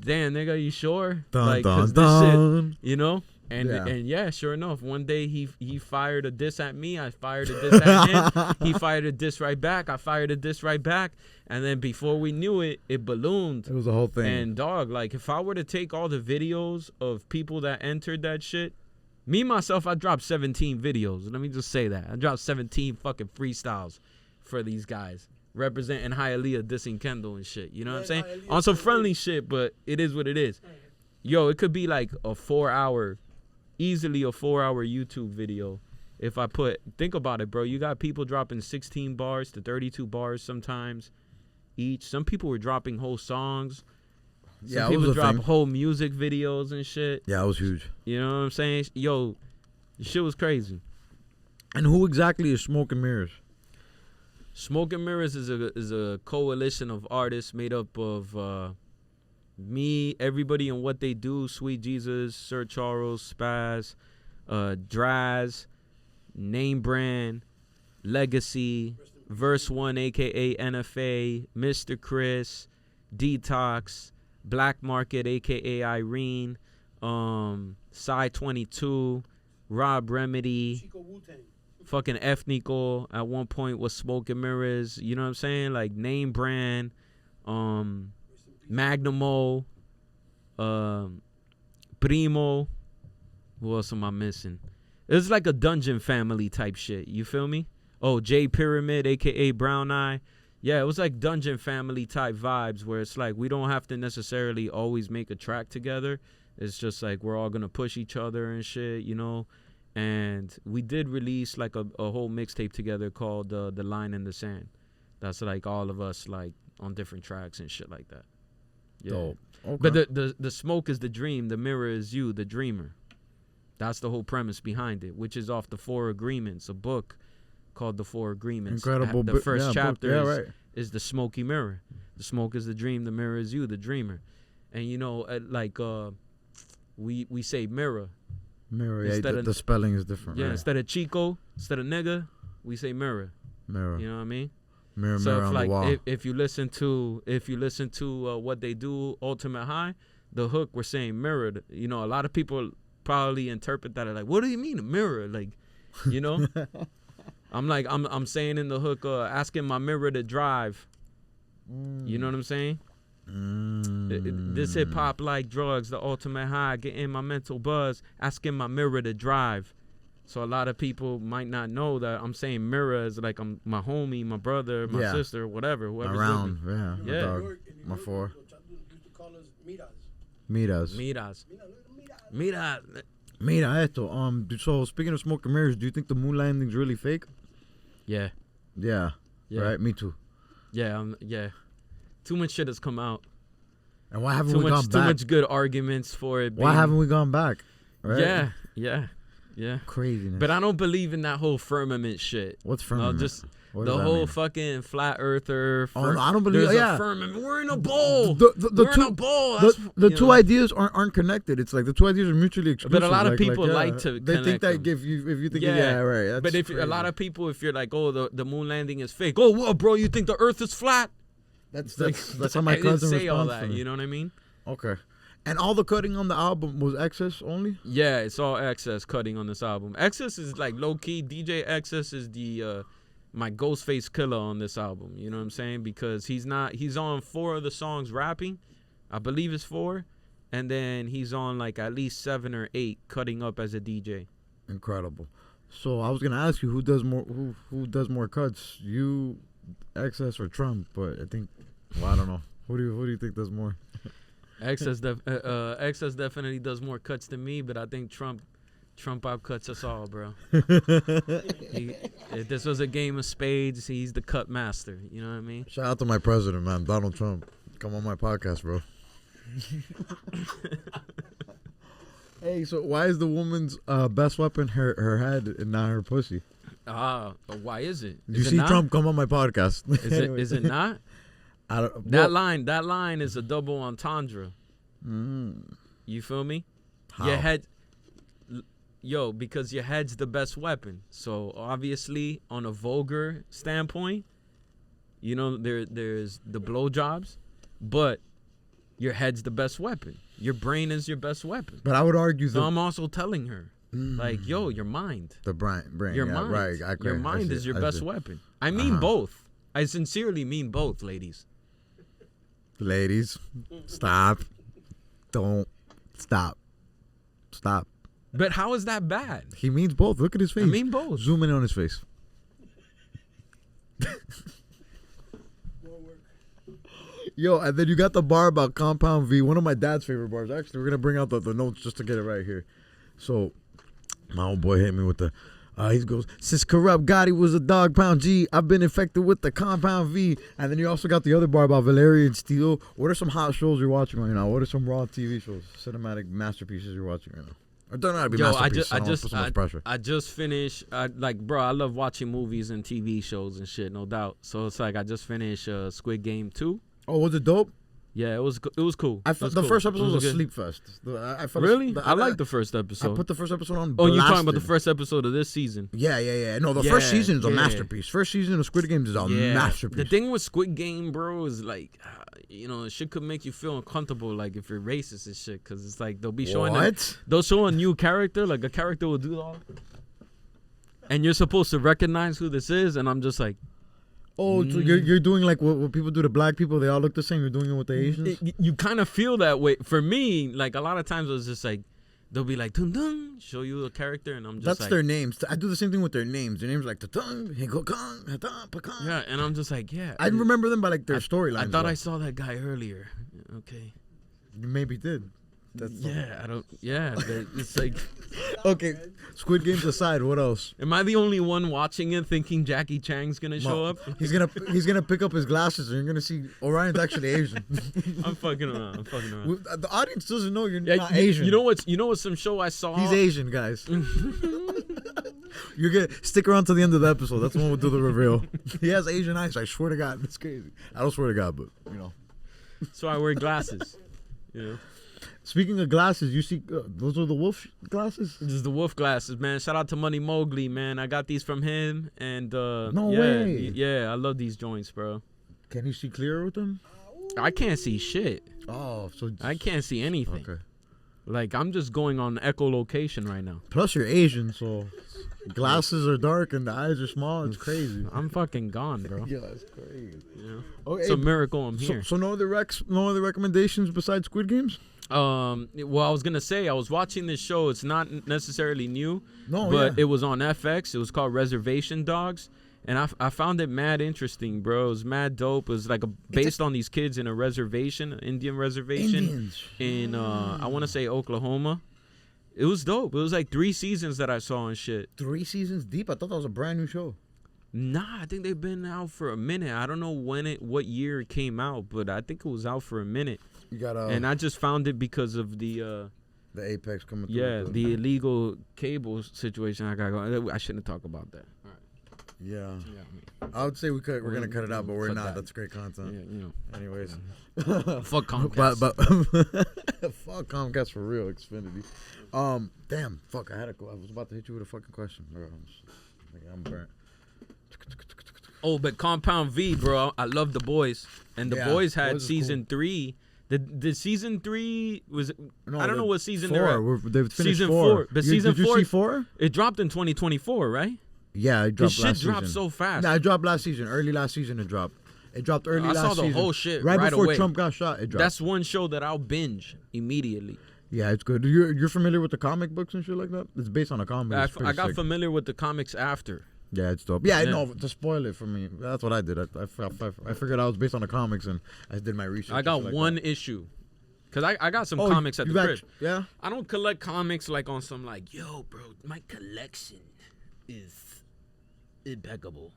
damn, nigga, you sure? Dun, like, dun, this dun. shit, you know? And Yeah. and yeah, sure enough, one day he fired a diss at me. I fired a diss at him. He fired a diss right back. I fired a diss right back. And then before we knew it, it ballooned. It was a whole thing. And dog, like if I were to take all the videos of people that entered that shit, me myself, I dropped 17 videos. Let me just say that. I dropped 17 fucking freestyles for these guys. Representing Hialeah dissing Kendall and shit. You know what I'm saying? On some friendly shit, but it is what it is. Yo, it could be like easily a 4-hour YouTube video. If I think about it, bro. You got people dropping 16 bars to 32 bars sometimes each. Some people were dropping whole songs. Some people drop whole music videos and shit. Yeah, it was huge. You know what I'm saying? Yo, the shit was crazy. And who exactly is Smoke and Mirrors? Smoke and Mirrors is a coalition of artists made up of me, everybody and what they do, Sweet Jesus, Sir Charles, Spaz, Draz, Name Brand, Legacy, Verse 1, a.k.a. NFA, Mr. Chris, Detox, Black Market, a.k.a. Irene, Psy 22, Rob Remedy, Chico Wu-Tang. fucking Ethnical at one point was Smoke and Mirrors, you know what I'm saying? Like Name Brand, Magnamo, Primo. Who else am I missing? It's like a Dungeon Family type shit. You feel me? Oh, J Pyramid, aka Brown Eye. Yeah, it was like Dungeon Family type vibes where it's like we don't have to necessarily always make a track together. It's just like we're all gonna push each other and shit, you know. And we did release like a whole mixtape together called The Line in the Sand. That's like all of us like on different tracks and shit like that. Yeah. Dope. Okay. But the smoke is the dream, the mirror is you, the dreamer. That's the whole premise behind it, which is off the 4 Agreements, a book called The 4 Agreements. Incredible. The first chapter Is is the smoky mirror. The smoke is the dream, the mirror is you, the dreamer. And you know, like we say mirror. Mirror. Yeah, Instead of- the spelling is different. Yeah, right? instead of Chico, instead of nigga, we say mirror. Mirror. You know what I mean? Mirror. So Mirror if on like the wall. if you listen to what they do, Ultimate High, the hook we're saying mirrored. You know, a lot of people probably interpret that as like, what do you mean a mirror? Like, you know, I'm saying in the hook, asking my mirror to drive. You know what I'm saying? This hip hop like drugs, the ultimate high, getting my mental buzz, asking my mirror to drive. So a lot of people might not know that I'm saying mirror is like I'm my homie, my brother, my Yeah. sister, whatever, whoever's Around. with me. Yeah. Yeah. Dog. In New My York, 4. Los Chatos used to call us miras. Miras. Miras. Mira. Mira. Mira esto. So speaking of Smoke and Mirrors, do you think the moon landing's really fake? Yeah. Yeah. Yeah. Right. Me too. Yeah. Yeah. Too much shit has come out. And why haven't Too we much. gone Too back? much good arguments for it. Why being- haven't we gone back? Right? Yeah. Yeah. Yeah. Craziness. But I don't believe in that whole firmament shit. What's firmament? What The does that whole mean? fucking flat earther. Oh, no, I don't believe. There's Yeah, a firmament. We're in a bowl. the We're two, in a bowl. the two ideas aren't connected. It's like the two ideas are mutually exclusive. But a lot of people yeah, like to They think connect that them. if you think Yeah. right. That's But if crazy. a lot of people, if you're like, oh, the moon landing is fake. Oh, what, bro? You think the Earth is flat? that's Like, how my I didn't cousin say all responds that. to me. You know what I mean? Okay, and all the cutting on the album was excess only. Yeah, it's all excess cutting on this album. Excess is like low key. DJ Excess is the my Ghostface killer on this album. You know what I'm saying? Because he's on 4 of the songs rapping. I believe it's 4. And then he's on like at least 7 or 8 cutting up as a DJ. Incredible. So I was gonna ask you who does more cuts, you, Excess, or Trump? But I think, well, I don't know. Who do you think does more? Excess definitely does more cuts than me, but I think Trump outcuts us all, bro. If this was a game of spades, he's the cut master. You know what I mean? Shout out to my president, man, Donald Trump. Come on my podcast, bro. Hey, so why is the woman's best weapon her head and not her pussy? Why is it? You Is it see not? Trump come on my podcast. Is it not? I don't, That line is a double entendre. You feel me? How? Your head, because your head's the best weapon. So obviously, on a vulgar standpoint, you know there's the blowjobs, but your head's the best weapon. Your brain is your best weapon. But I would argue So that I'm also telling her, like, your mind, the brain, your yeah, mind, right? I agree. your mind is your best weapon. I mean both. I sincerely mean both, ladies. Ladies, stop. Don't stop. Stop. But how is that bad? He means both. Look at his face. I mean both. Zoom in on his face. Yo, and then you got the bar about Compound V, one of my dad's favorite bars. Actually, we're going to bring out the notes just to get it right here. So, my old boy hit me with the, he goes, since Corrupt Gotti was a dog pound G, I've been infected with the Compound V. And then you also got the other bar about Valerian Steele. What are some hot shows you're watching right now? What are some raw TV shows, cinematic masterpieces you're watching right now? Or don't have to be masterpieces. I don't put so much pressure. I just finished, bro, I love watching movies and TV shows and shit, no doubt. So it's like I just finished Squid Game 2. Oh, was it dope? Yeah, it was cool. The first episode was a sleep fest. Really? I liked the first episode. I put the first episode on. Oh, you're talking about the first episode of this season? Yeah. No, the first season is a masterpiece. First season of Squid Game is a masterpiece. The thing with Squid Game, bro, is like, shit could make you feel uncomfortable, like if you're racist and shit, because it's like they'll be showing they'll show a new character, like a character will do all, and you're supposed to recognize who this is, and I'm just like. Oh, so you're doing like what people do to black people? They all look the same. You're doing it with the Asians? You kind of feel that way. For me, like a lot of times it was just like, they'll be like, dun dun, show you a character, and I'm just That's like. their names. I do the same thing with their names. Their names are like Tatung, Hingokang, Hatam, Pakang. Yeah, and I'm just like, yeah. I remember them by like their storylines. I thought I saw that guy earlier. Okay. You maybe did. It's like. Okay, Squid Games aside, what else? Am I the only one watching it thinking Jackie Chan's gonna show up? He's gonna pick up his glasses and you're gonna see Orion's actually Asian. I'm fucking around. The audience doesn't know you're not you, Asian. You know what's some show I saw? He's Asian, guys. You're gonna stick around to the end of the episode. That's when we'll do the reveal. He has Asian eyes. I swear to God, it's crazy. I don't swear to God, but So I wear glasses. Speaking of glasses, you see those are the wolf glasses. This is the wolf glasses, man. Shout out to Money Mowgli, man. I got these from him, and no way. Yeah, I love these joints, bro. Can you see clearer with them? I can't see shit. Oh, so I can't see anything. Okay. Like I'm just going on echolocation right now. Plus, you're Asian, so glasses are dark and the eyes are small. It's crazy. I'm fucking gone, bro. Yeah, that's crazy. Okay, it's a miracle I'm here. So no other recommendations besides Squid Games? Well, I was gonna say I was watching this show. It's not necessarily new, but it was on FX. It was called Reservation Dogs, and I found it mad interesting, bro. It was mad dope. It was like based on these kids in a reservation, an Indian reservation in I want to say Oklahoma. It was dope. It was like 3 seasons that I saw and shit. 3 seasons deep? I thought that was a brand new show. Nah, I think they've been out for a minute. I don't know what year it came out, but I think it was out for a minute. You got and I just found it because of the Apex coming through. Yeah, the illegal cable situation I got going. I shouldn't talk about that. All right. Yeah. Yeah, I would say we're gonna cut it out, but we're Fuck not. that. That's great content. Yeah, Anyways, fuck Comcast. but fuck Comcast for real, Xfinity. Damn, fuck. I was about to hit you with a fucking question. Bro. I'm burnt. Oh, but Compound V, bro. I love The Boys, and The Boys had Boys is season 3. The season 3 was No, I don't know what season 4. they're at. They've finished Season 4. 4, but season did you 4 see 4? It dropped in 2024, right? Yeah, it This dropped shit last dropped season. so fast. Nah, it dropped last season. Early last season, it dropped. It dropped early I last saw season. the whole shit right right before away. Trump got shot. It dropped. That's one show that I'll binge immediately. Yeah, it's good. You're familiar with the comic books and shit like that? It's based on a comic. I got familiar with the comics after. Yeah, it's dope. Yeah, I Yeah. know. To spoil it for me, that's what I did. I figured I was based on the comics, and I did my research. I got and shit like one that. issue. Because I got some Oh, comics at you the got- crib. Yeah? I don't collect comics like on some like, yo, bro, my collection is impeccable.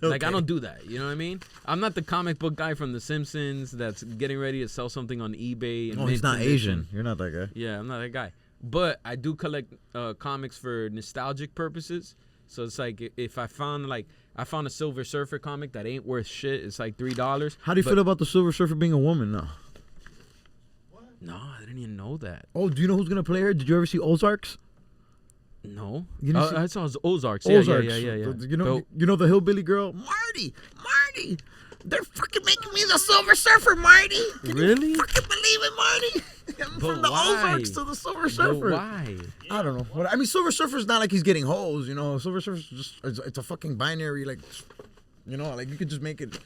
Like, I don't do that. You know what I mean? I'm not the comic book guy from The Simpsons that's getting ready to sell something on eBay. And Oh, he's not mid-condition. Asian. You're not that guy. Yeah, I'm not that guy. But I do collect comics for nostalgic purposes. So it's like if I found a Silver Surfer comic that ain't worth shit, it's like $3. How do you feel about the Silver Surfer being a woman now? No, I didn't even know that. Oh, do you know who's gonna play her? Did you ever see Ozarks? No, You didn't see- I saw Ozarks. Ozarks. Yeah. You know the hillbilly girl, Marty. They're fucking making me the Silver Surfer, Marty. Can Really? you fucking believe it, Marty? I'm But from the why? Ozarks to the Silver But Surfer. why? I don't know. I mean, Silver Surfer's not like he's getting hoes, you know. Silver Surfer's just it's a fucking binary, like, you know, like you could just make it.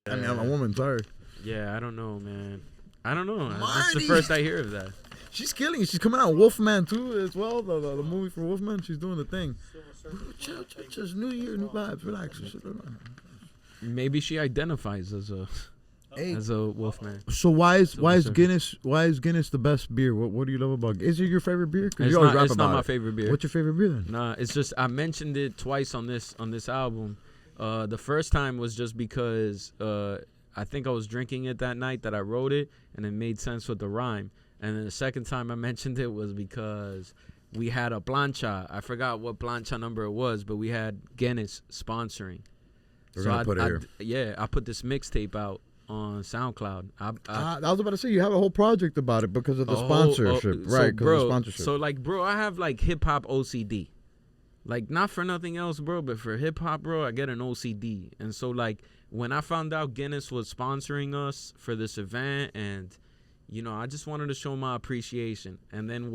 I'm a woman. Sorry. Yeah, I don't know, man. I don't know. That's the Marty. first I hear of that. She's killing it. She's coming out Wolfman too as well. The movie for Wolfman. She's doing the thing. Chill. Just new year, new vibes. Relax. Maybe she identifies as a Hey, wolfman. so why is Surfer. Guinness the best beer? What do you love about? Is it your favorite beer? 'Cause It's you always rap not about my it. favorite beer. What's your favorite beer then? Nah, it's just I mentioned it twice on this album. The first time was just because I think I was drinking it that night that I wrote it, and it made sense with the rhyme. And then the second time I mentioned it was because we had a plancha. I forgot what plancha number it was, but we had Guinness sponsoring. We're gonna put it here. Yeah, I put this mixtape out on SoundCloud. I was about to say you have a whole project about it because of the a whole- sponsorship, so, right? Because bro, of the sponsorship. So like, bro, I have like hip hop OCD. Like, not for nothing else, bro, but for hip hop, bro, I get an OCD. And so like when I found out Guinness was sponsoring us for this event, and you know, I just wanted to show my appreciation. And then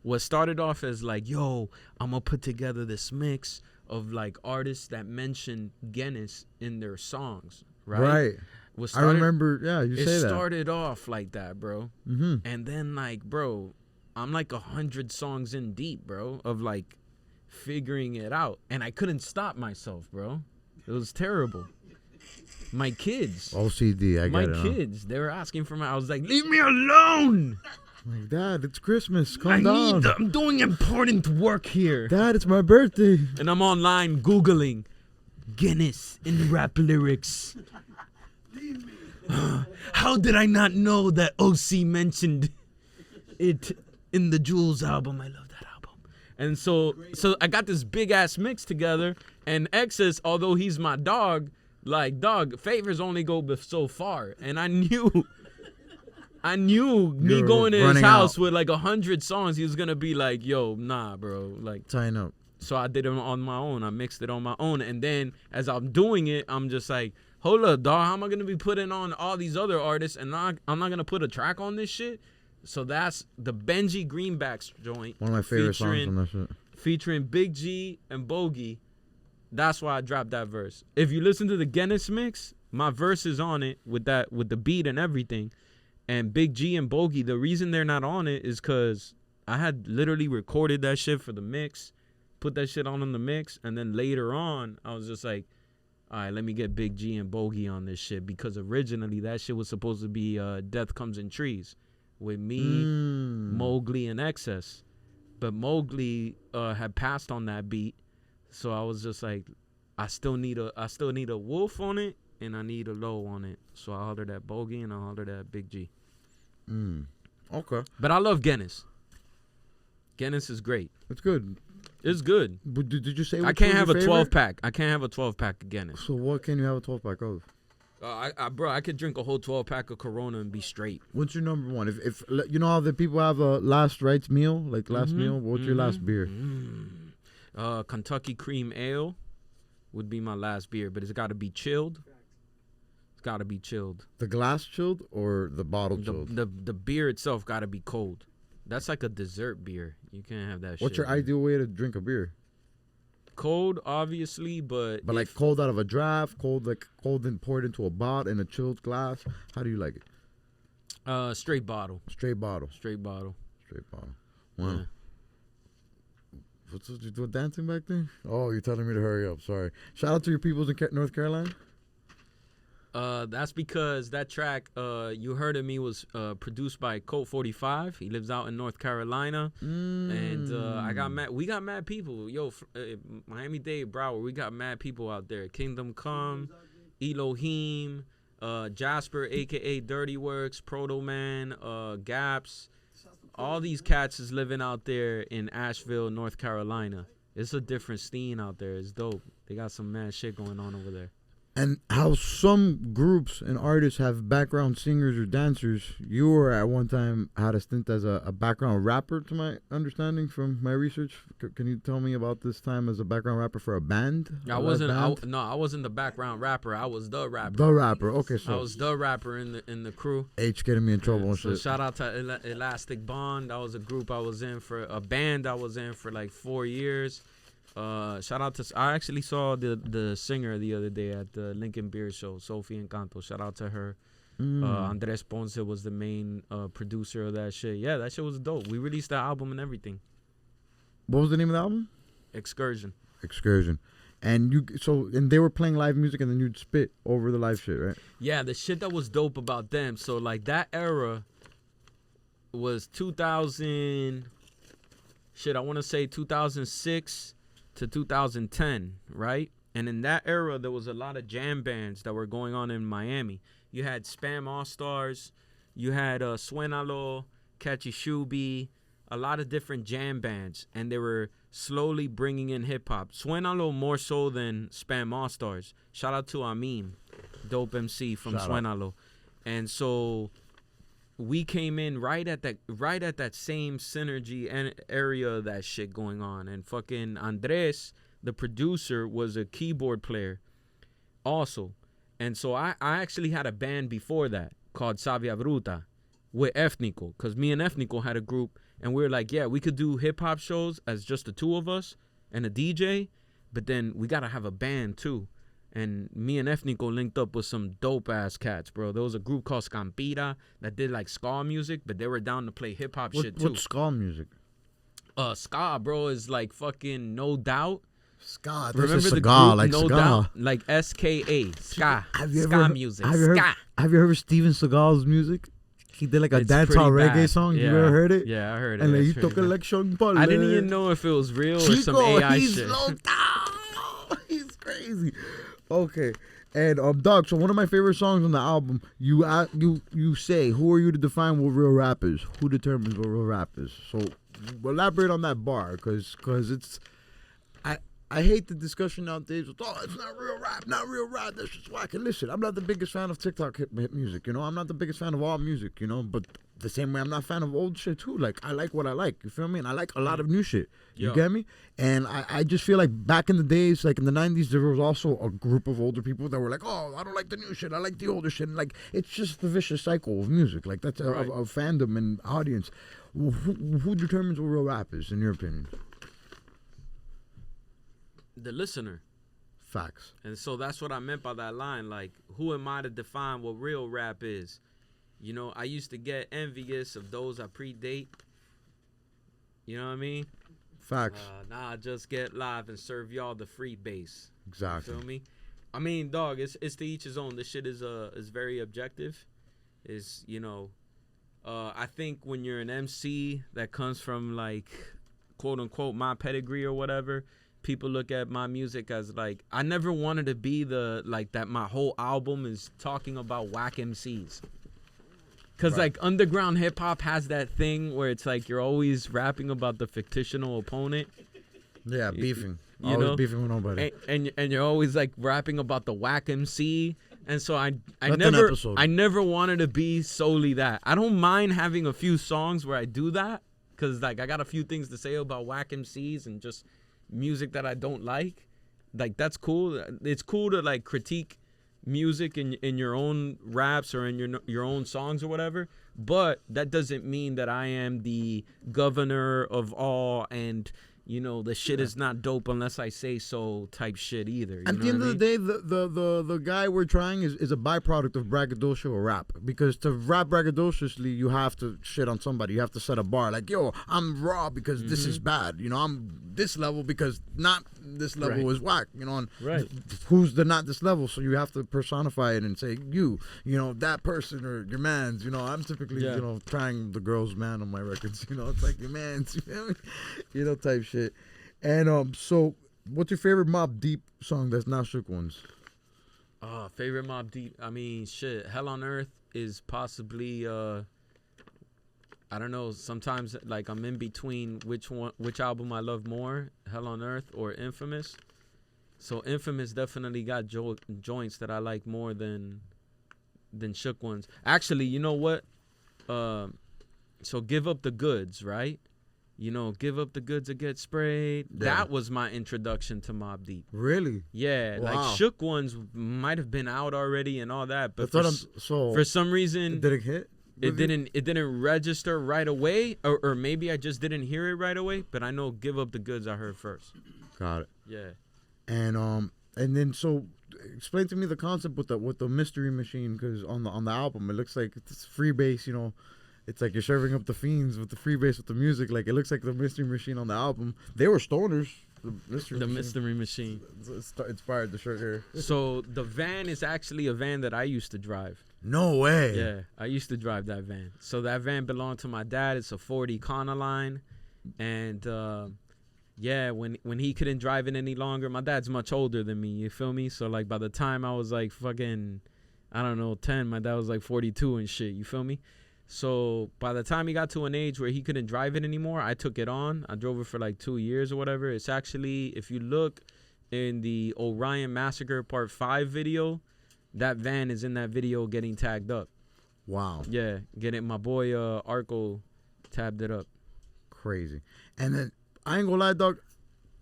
what started off as like, yo, I'm gonna put together this mix of like artists that mention Guinness in their songs, right? I remember. Yeah, you say It that. started off like that, bro. Mm-hmm. And then like, bro, I'm like 100 songs in deep, bro, of like figuring it out, and I couldn't stop myself, bro. It was terrible. My kids, OCD. I my get it. kids, they were asking for I was like, leave me alone. Like, Dad, it's Christmas. Calm down. I'm doing important work here. Dad, it's my birthday. And I'm online Googling Guinness in rap lyrics. How did I not know that OC mentioned it in the Jules album? I love that album. And so I got this big ass mix together, and Excess, although he's my dog, like, dog, favors only go so far. And I knew me You're going to his running house out. with like 100 songs, he was gonna be like, yo, nah, bro. Like, Tying up. so I did it on my own. I mixed it on my own. And then as I'm doing it, I'm just like, hold up, dog. How am I going to be putting on all these other artists and I'm not going to put a track on this shit? So that's the Benji Greenbacks joint. One of my favorite songs on that shit. Featuring Big G and Bogey. That's why I dropped that verse. If you listen to the Guinness mix, my verse is on it with the beat and everything. And Big G and Bogey, the reason they're not on it is because I had literally recorded that shit for the mix, put that shit on the mix, and then later on, I was just like, all right, let me get Big G and Bogey on this shit, because originally that shit was supposed to be Death Comes in Trees with me, Mowgli, and Excess. But Mowgli had passed on that beat, so I was just like, I still need a Wolf on it, and I need a Low on it. So I hollered at Bogey and I hollered at Big G. Okay. But I love Guinness. Guinness is great. It's good. It's good. But did you say I which can't was have your a favorite? 12 pack. I can't have a 12 pack of Guinness. So what can you have a 12 pack of? Bro, I could drink a whole 12 pack of Corona and be straight. What's your number one? If you know how the people have a last rites meal, like last meal. What's your last beer? Kentucky Cream Ale would be my last beer, but it's got to be chilled. It's got to be chilled. The glass chilled or the bottle chilled? The beer itself got to be cold. That's like a dessert beer. You can't have that shit. What's your ideal way to drink a beer? Cold, obviously, but like cold out of a draft, cold and poured into a bottle in a chilled glass. How do you like it? Straight bottle. Straight bottle. Straight bottle. Straight bottle. Wow. Yeah. What's you doing dancing back there? Oh, you're telling me to hurry up. Sorry. Shout out to your peoples in North Carolina. That's because that track You Heard of Me was produced by Colt 45. He lives out in North Carolina. And we got mad people. Yo, Miami-Dade, Broward, we got mad people out there. Kingdom Come, Elohim, Jasper, a.k.a. Dirty Works, Proto Man, Gaps. All these cats is living out there in Asheville, North Carolina. It's a different scene out there. It's dope. They got some mad shit going on over there. And how some groups and artists have background singers or dancers. You were at one time had a stint as a background rapper, to my understanding from my research. Can you tell me about this time as a background rapper for a band? I wasn't the background rapper. I was the rapper. The rapper. Okay, so I was the rapper in the crew. H getting me in trouble and so shit. Shout out to Elastic Bond. That was a group I was in for a band I was in for like 4 years. Shout out to I actually saw the singer the other day at the Lincoln Beer Show, Sophie Encanto. Shout out to her. Andres Ponce was the main producer of that shit. Yeah, that shit was dope. We released the album and everything. What was the name of the album? Excursion. And they were playing live music and then you'd spit over the live shit, right? Yeah, the shit that was dope about them. So like that era was 2000. Shit, I want to say 2006 to 2010, right? And in that era, there was a lot of jam bands that were going on in Miami. You had Spam All-Stars, you had Suénalo, Catchy Shubi, a lot of different jam bands, and they were slowly bringing in hip-hop. Suénalo more so than Spam All-Stars. Shout out to Amin, dope MC from Suénalo. And so we came in right at that same synergy and area of that shit going on. And fucking Andres, the producer, was a keyboard player also. And so I actually had a band before that called Savia Bruta with Ethnico, because me and Ethnico had a group, and we were like, yeah, we could do hip-hop shows as just the two of us and a DJ, but then we got to have a band too. And me and Ethnico linked up with some dope-ass cats, bro. There was a group called Scampira that did, like, ska music, but they were down to play hip-hop shit, too. What's ska music? Ska, bro, is, like, fucking No Doubt. Ska. Remember the group like No ska. Doubt? Like S-K-A. Ska. Ska music. Have you heard Steven Seagal's music? He did, like, a dancehall reggae song. Yeah. You ever heard it? Yeah, I heard it. And, like, he took election. I didn't even know if it was real or some Chico, AI he's shit. low down. He's crazy. Okay, and Doug. So one of my favorite songs on the album, you say, "Who are you to define what real rap is? Who determines what real rap is?" So elaborate on that bar, because it's, I hate the discussion nowadays. Oh, it's not real rap. That's just whack. And listen, I'm not the biggest fan of TikTok hit music. You know, I'm not the biggest fan of all music. You know, but the same way I'm not a fan of old shit too. Like, I like what I like. You feel me? And I like a lot of new shit. You get me? And I just feel like back in the days, like in the 90s, there was also a group of older people that were like, oh, I don't like the new shit. I like the older shit. And like, it's just the vicious cycle of music. Like, that's a fandom and audience. Who determines what real rap is, in your opinion? The listener. Facts. And so that's what I meant by that line. Like, who am I to define what real rap is? You know, I used to get envious of those I predate. You know what I mean? Facts. Nah, just get live and serve y'all the free base. Exactly. You feel me? I mean, dog, it's to each his own. This shit is very objective. Is, you know, I think when you're an MC that comes from, like, quote unquote my pedigree or whatever, people look at my music as, like, I never wanted to be that my whole album is talking about whack MCs. Because, like, underground hip-hop has that thing where it's like you're always rapping about the fictional opponent. Yeah, beefing. You Always know? beefing with nobody. And you're always like rapping about the whack MC. And so I That's an episode. never wanted to be solely that. I don't mind having a few songs where I do that, because like I got a few things to say about whack MCs and just music that I don't like. Like that's cool. It's cool to like critique music in your own raps or in your own songs or whatever. But that doesn't mean that I am the governor of all and the shit is not dope unless I say so type shit either. At the end of the day, the guy we're trying is a byproduct of braggadocio or rap. Because to rap braggadociously, you have to shit on somebody. You have to set a bar. Like, yo, I'm raw because this is bad. I'm this level because not this level is whack. And who's the not this level? So you have to personify it and say, that person or your man's. I'm typically, trying the girl's man on my records. It's like your man's, type shit. And so what's your favorite Mobb Deep song that's not Shook Ones? Favorite Mobb Deep. I mean, shit. Hell on Earth is possibly I don't know. Sometimes like I'm in between which album I love more, Hell on Earth or Infamous. So Infamous definitely got joints that I like more than Shook Ones. Actually, you know what? So Give Up the Goods, right? Give up the goods or get sprayed. Yeah. That was my introduction to Mobb Deep. Really? Yeah. Wow. Like Shook Ones might have been out already and all that, but for some reason did it hit? It didn't register right away, or maybe I just didn't hear it right away. But I know Give Up the Goods I heard first. Got it. Yeah. And then so explain to me the concept with the mystery machine, because on the album it looks like it's freebase. It's like you're serving up the fiends with the freebase with the music. Like it looks like the mystery machine on the album. They were stoners. The mystery machine. It's inspired the shirt here. So the van is actually a van that I used to drive. No way. Yeah, I used to drive that van. So that van belonged to my dad. It's a 40 Econoline. And when he couldn't drive it any longer, my dad's much older than me, you feel me? So like by the time I was like fucking, I don't know, 10, my dad was like 42 and shit, you feel me? So by the time he got to an age where he couldn't drive it anymore, I took it on. I drove it for like 2 years or whatever. It's actually, if you look in the Orion Massacre Part 5 video, that van is in that video getting tagged up. Wow. Yeah, my boy Arco tabbed it up. Crazy. And then, I ain't gonna lie, dog,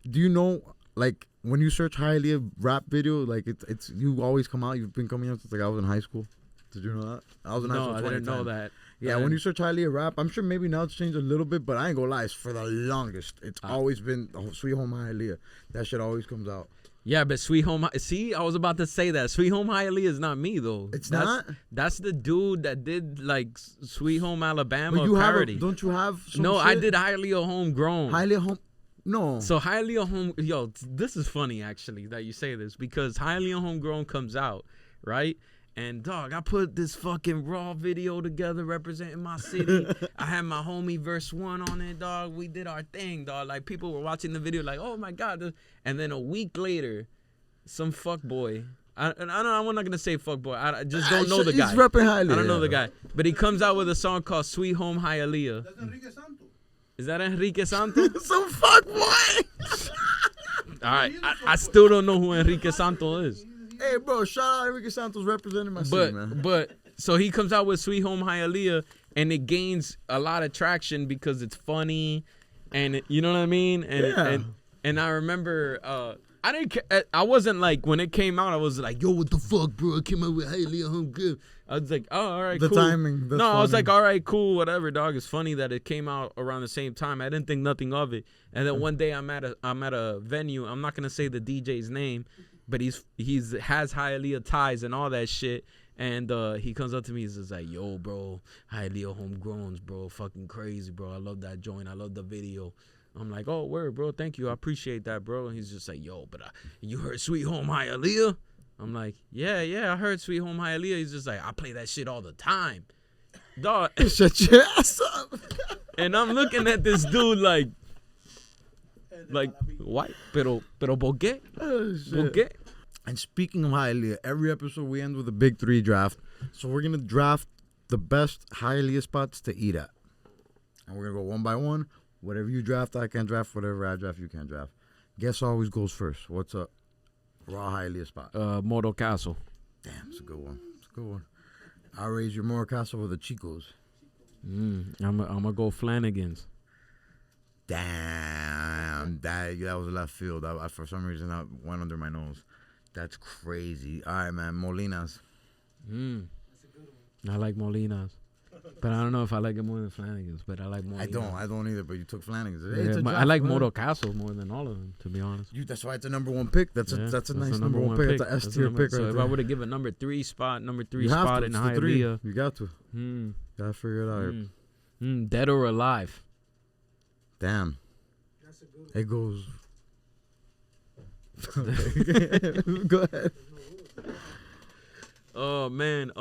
do you know, like, when you search Hialeah rap video, like, it's you always come out, you've been coming out since like I was in high school. Did you know that? I was in high school. No, I didn't know that. Yeah, when you search Hialeah rap, I'm sure maybe now it's changed a little bit, but I ain't gonna lie, it's for the longest. It's always been Sweet Home Hialeah. That shit always comes out. Yeah, but Sweet Home, see, I was about to say that. Sweet Home Hialeah is not me, though. Not? That's the dude that did, like, Sweet Home Alabama but you parody. Don't you have some No, shit? I did Hialeah Homegrown. Hialeah Home... No. So Hialeah Home... Yo, this is funny, actually, that you say this, because Hialeah Homegrown comes out, right? And, dog, I put this fucking raw video together representing my city. I had my homie Verse 1 on it, dog. We did our thing, dog. Like, people were watching the video like, oh, my God. And then a week later, some fuckboy. I'm not going to say fuckboy. I just don't know the guy. He's repping Hialeah. I don't know the guy. But he comes out with a song called Sweet Home Hialeah. That's Enrique Santos. Is that Enrique Santos? Some fuckboy. All right. I still don't know who Enrique Santos is. Hey, bro, shout out Enrique Santos representing my city, man. But so he comes out with Sweet Home Hialeah, and it gains a lot of traction because it's funny, and you know what I mean. And I remember I wasn't like, when it came out, I was like, yo, what the fuck, bro? I came out with Hialeah Home Good. I was like, oh, all right, cool. The timing. No, I was like, all right, cool, whatever, dog. It's funny that it came out around the same time. I didn't think nothing of it. And then one day I'm at a venue. I'm not gonna say the DJ's name, but he's has Hialeah ties and all that shit. And he comes up to me, he's just like, yo, bro, Hialeah Homegrowns, bro, fucking crazy, bro. I love that joint. I love the video. I'm like, oh, word, bro, thank you. I appreciate that, bro. And he's just like, yo, but you heard Sweet Home Hialeah? I'm like, yeah, I heard Sweet Home Hialeah. He's just like, I play that shit all the time. Dog. Shut your ass up. And I'm looking at this dude like, what? Pero ¿por qué? ¿Por qué? And speaking of Hialeah, every episode we end with a big 3 draft. So we're going to draft the best Hialeah spots to eat at. And we're going to go one by one. Whatever you draft, I can draft. Whatever I draft, you can draft. Guess always goes first. What's up? Raw Hialeah spot. Moto Castle. Damn, it's a good one. It's a good one. I'll raise your Moro Castle with the Chicos. I'm gonna go Flanagan's. Damn, that was left field. I, for some reason, that went under my nose. That's crazy. All right, man. Molina's. I like Molina's, but I don't know if I like it more than Flanagan's. But I like Molina's. I don't either. But you took Flanagan's. Yeah, I like Moto Castle more than all of them, to be honest. That's why it's a number one pick. That's a nice number one pick. That's an S tier pick. So right if there. I would have given number three spot in you Hialeah, you got to. Gotta figure it out. Dead or alive. Damn. It goes. Go ahead. Oh man,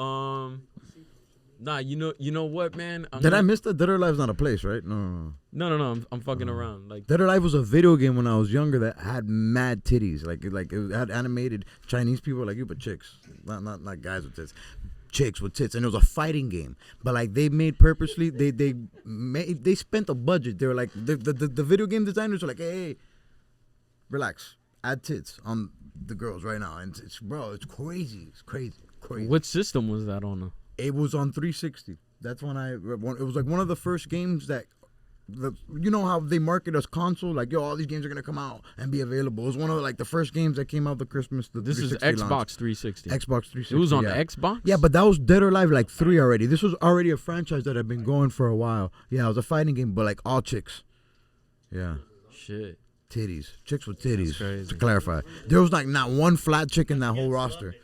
nah, you know what, man? I miss that? Dead or Alive's not a place, right? No. I'm fucking around. Like Dead or Alive was a video game when I was younger that had mad titties. Like it had animated Chinese people like you, but chicks, not guys with tits. Chicks with tits, and it was a fighting game. But like they made purposely, they spent a budget. They were like the video game designers were like, hey, relax, add tits on the girls right now, and it's crazy, it's crazy. What system was that on? It was on 360. That's when it was like one of the first games that. You know how they market us console, like all these games are gonna come out and be available. It was one of the first games that came out the Christmas. This is Xbox 360. Xbox 360. It was on the Xbox. Yeah, but that was Dead or Alive 3 already. This was already a franchise that had been going for a while. Yeah, it was a fighting game, but all chicks. Yeah. Shit. Titties, chicks with titties. That's crazy. To clarify, there was not one flat chick in that whole roster.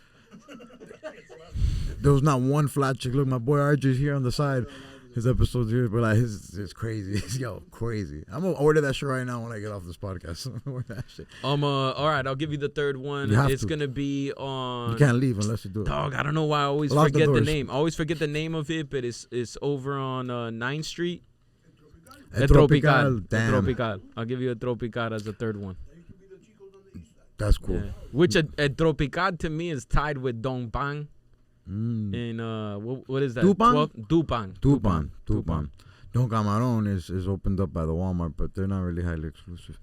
There was not one flat chick. Look, my boy RJ's here on the side. His episode's here, but it's crazy. Yo, crazy. I'm gonna order that shit right now when I get off this podcast. Order that shit. All right, I'll give you the third one. It's gonna be on. You can't leave unless you do it. Dog, I don't know why I always forget the name. I always forget the name of it, but it's over on 9th Street. El Tropical. Damn. El Tropical. I'll give you a Tropical as the third one. That's cool. Yeah. Which a Tropical to me is tied with Don Bang. And what is that? Dupang. Don Camarón is opened up by the Walmart, but they're not really highly exclusive.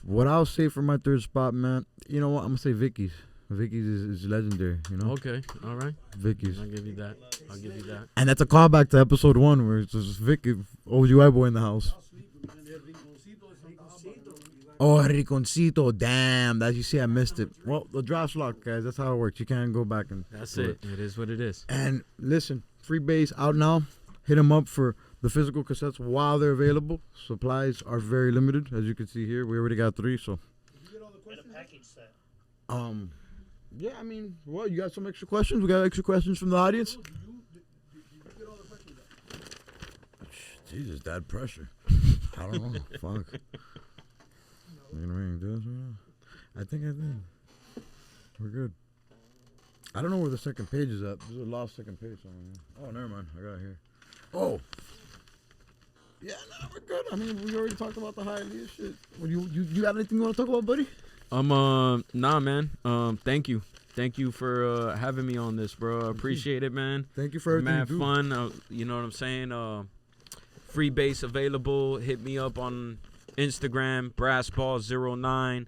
What I'll say for my third spot, man, you know what? I'm gonna say Vicky's. Vicky's is legendary, you know. Okay, all right. Vicky's. I'll give you that. And that's a callback to episode 1 where it's just Vicky, OGY boy in the house. Oh, Riconcito, damn. That you see, I missed it. Well, the draft's locked, guys. That's how it works. You can't go back and. That's it. It is what it is. And listen, Free Base out now. Hit them up for the physical cassettes while they're available. Supplies are very limited, as you can see here. We already got 3, so. Did you get all the questions? And a package set. Yeah, I mean, well, you got some extra questions? We got extra questions from the audience? Did you get all the questions? Jesus, that pressure. I don't know. Fuck. You gonna ring this? I think I did. We're good. I don't know where the second page is at. There's a lost second page somewhere. Oh, never mind. I got it here. Oh. Yeah, no, we're good. I mean, we already talked about the Hialeah shit. Well, you got anything you want to talk about, buddy? Nah, man. Thank you. Thank you for having me on this, bro. I appreciate it, man. Thank you for everything you do. Fun. You know what I'm saying? Free Base available. Hit me up on Instagram, brassball09,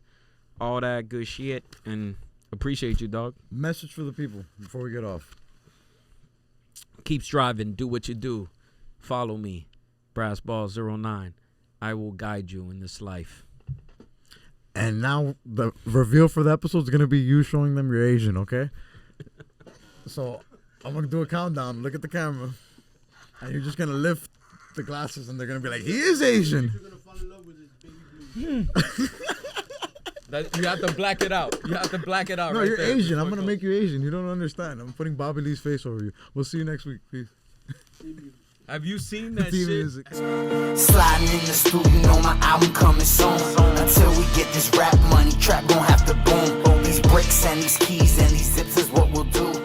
all that good shit, and appreciate you, dog. Message for the people before we get off. Keep striving, do what you do. Follow me, brassball09. I will guide you in this life. And now the reveal for the episode is going to be you showing them you're Asian, okay? So I'm going to do a countdown. Look at the camera. And you're just going to lift the glasses and they're going to be like, he is Asian. You're going to fall in love with his baby blue. You have to black it out. You have to black it out. No, right you're there. Asian. I'm going to make you Asian. You don't understand. I'm putting Bobby Lee's face over you. We'll see you next week. Peace. Have you seen that Theme shit? music. Sliding in the studio, my album coming soon. Until we get this rap money, trap gon' have to boom. These bricks and these keys and these zips is what we'll do.